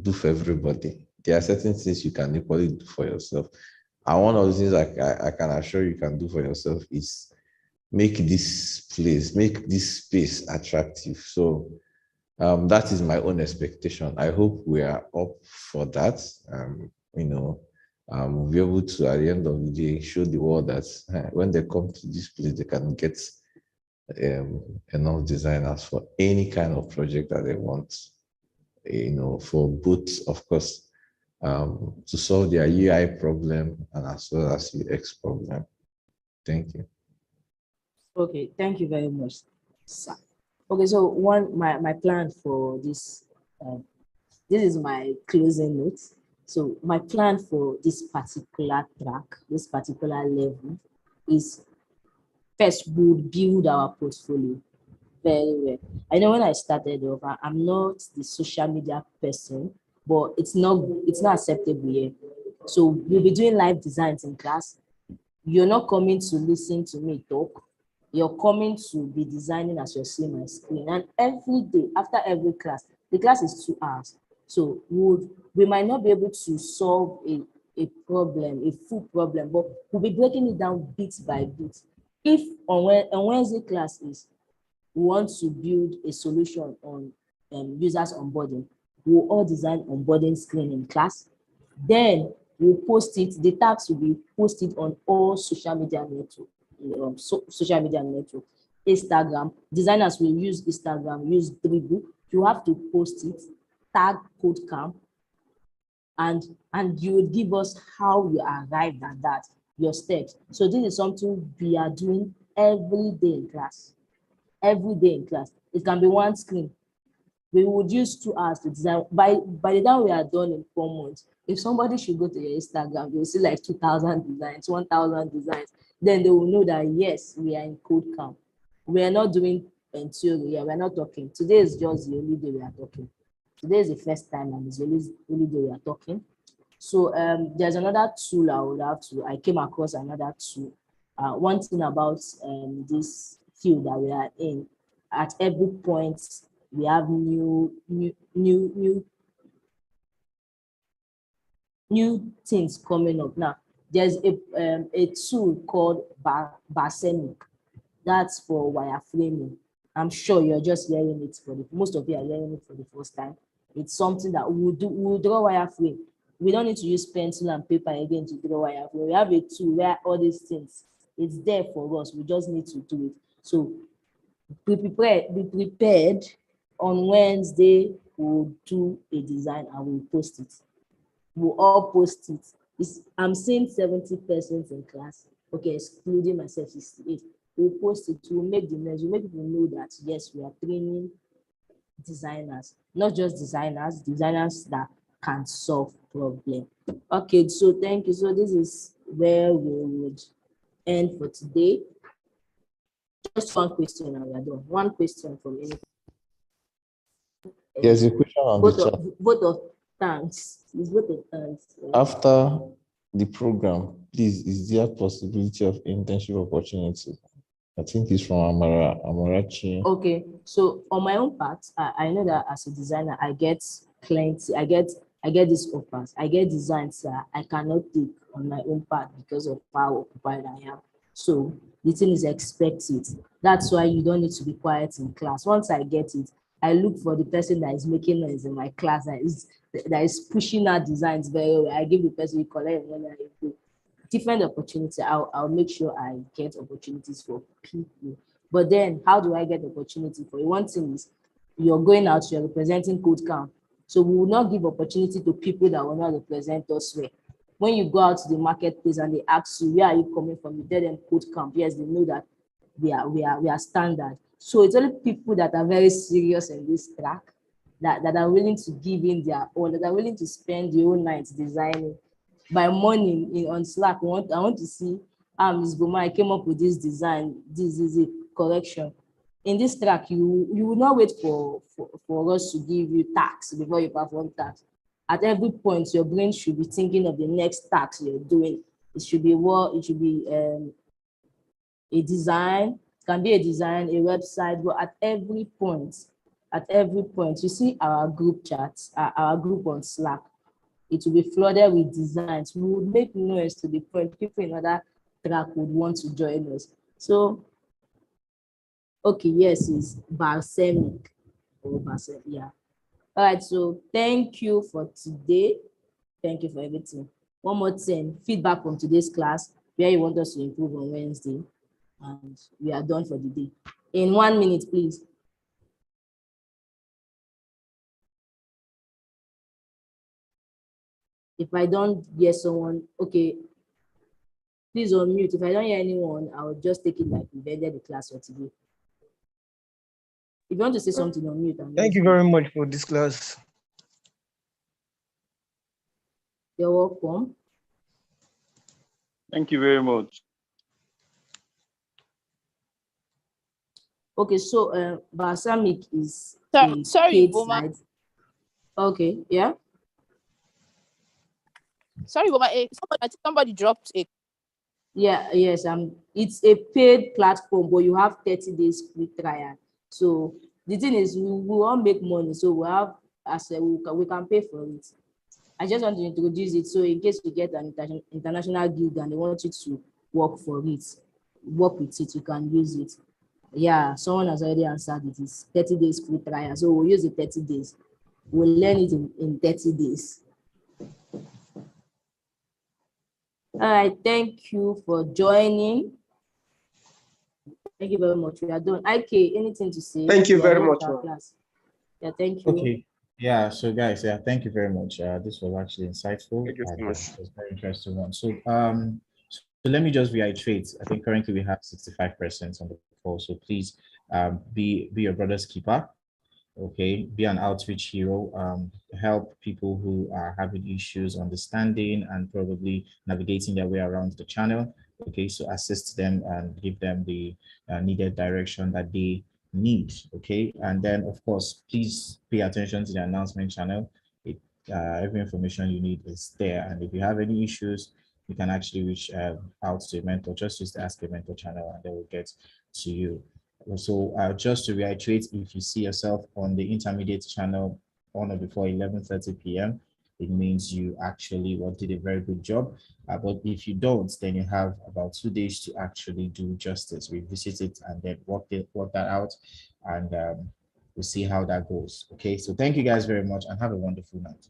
do for everybody. There are certain things you can equally do for yourself. And one of the things I can assure you can do for yourself is make this space attractive. So that is my own expectation. I hope we are up for that. We'll be able to, at the end of the day, show the world that when they come to this place, they can get enough designers for any kind of project that they want. For both, of course, to solve their UI problem and as well as UX problem. Thank you. Okay, thank you very much, sir. Okay, so my plan for this, this is my closing note. So my plan for this particular track, this particular level, is first we would build our portfolio very well. I know when I started off, I'm not the social media person, but it's not acceptable here. So we'll be doing live designs in class. You're not coming to listen to me talk. You're coming to be designing as you're seeing my screen. And every day, after every class, the class is 2 hours. So we might not be able to solve a problem, a full problem, but we'll be breaking it down bit by bit. If on Wednesday class is we want to build a solution on users onboarding, we'll all design onboarding screen in class. Then we'll post it, the tags will be posted on all social media network, social media network, Instagram. Designers will use Instagram, use Dribbble. You have to post it, tag KodeCamp, and you will give us how you arrived at that, your steps. So this is something we are doing every day in class. Every day in class. It can be one screen. We would use 2 hours to design. By the time we are done in 4 months, if somebody should go to your Instagram, you'll see like 2,000 designs, 1,000 designs. Then they will know that yes, we are in KodeCamp. We are not doing theory. Yeah, we're not talking. Today is just the only day we are talking. Today is the first time and it's the only day we are talking. So there's another tool I came across another tool. One thing about this field that we are in, at every point we have new things coming up. Now there's a tool called Barsemic. That's for wireframing. I'm sure you're just hearing it most of you are hearing it for the first time. It's something that we'll draw wireframe. We don't need to use pencil and paper again to draw wireframe. We have a tool where all these things It's there for us. We just need to do it. So be prepared. On Wednesday, we'll do a design and we'll post it. We'll all post it. I'm seeing 70% in class. Okay, excluding myself, 68. We'll post it. We'll make the noise. We'll make people know that yes, we are training designers, not just designers that can solve problem. Okay, so thank you. So this is where we would end for today. Just one question and we're done. One question from any. There's a question on the chat. Vote of thanks. It's vote of thanks. After the program, please, is there a possibility of internship opportunity? I think it's from Amarachi. Okay, so on my own part, I know that as a designer, I get plenty. I get these offers. I get designs that I cannot take on my own part because of how occupied I am. So the thing is, expect it. That's why you don't need to be quiet in class. Once I get it, I look for the person that is making noise in my class, that is pushing out designs very well. I give the person, you collect when I go. Different opportunity. I'll make sure I get opportunities for people. But then how do I get opportunity for you? One thing is you're going out, you're representing KodeCamp. So we will not give opportunity to people that will not represent us well. When you go out to the marketplace and they ask you, where are you coming from? You tell them KodeCamp. Yes, they know that we are standard. So it's only people that are very serious in this track that are willing to give in their own, that are willing to spend the whole night designing. By morning on Slack, I want to see, Ms. Boma, I came up with this design, this is a correction. In this track, you will not wait for us to give you tasks before you perform tasks. At every point, your brain should be thinking of the next task you're doing. It should be a design, can be a design, a website, but at every point, you see our group chats, our group on Slack, it will be flooded with designs. We would make noise to the point people in other track would want to join us. So, okay, yes, it's balsamic. Or balsamic, yeah. All right, so thank you for today. Thank you for everything. One more thing, feedback from today's class, where you want us to improve on Wednesday. And we are done for the day. In 1 minute, please. If I don't hear someone, okay, please unmute. If I don't hear anyone, I'll just take it like we ended the class for today. If you want to say something, unmute. Thank you very much for this class. You're welcome. Thank you very much. Okay, so balsamic is sorry, paid Boma. side. Okay, yeah. Sorry, Boma. Somebody dropped it. Yeah, yes. It's a paid platform, but you have 30 days free trial. So the thing is, we won't make money, so we have we can pay for it. I just want to introduce it, so in case you get an international gig and they want you to work with it, you can use it. Yeah, someone has already answered it. It's 30 days free trial, so we'll use the 30 days. We'll learn it in 30 days. All right, thank you for joining. Thank you very much. We are done. IK, anything to say? Thank you very much. Class. Yeah, thank you. Okay. Yeah, so guys, yeah, thank you very much. This was actually insightful. Thank you so much. It was very interesting one. So let me just reiterate. I think currently we have 65% on the call. So please be your brother's keeper. Okay, be an outreach hero, help people who are having issues understanding and probably navigating their way around the channel. Okay, so assist them and give them the needed direction that they need. Okay, and then of course, please pay attention to the announcement channel. Every information you need is there, and if you have any issues, you can actually reach out to a mentor. Just use the Ask a Mentor channel, and they will get to you. So just to reiterate, if you see yourself on the intermediate channel on or before 11:30 p.m., it means you actually did a very good job. But if you don't, then you have about 2 days to actually do justice. Revisit it and then work that out, and we'll see how that goes. Okay, so thank you guys very much and have a wonderful night.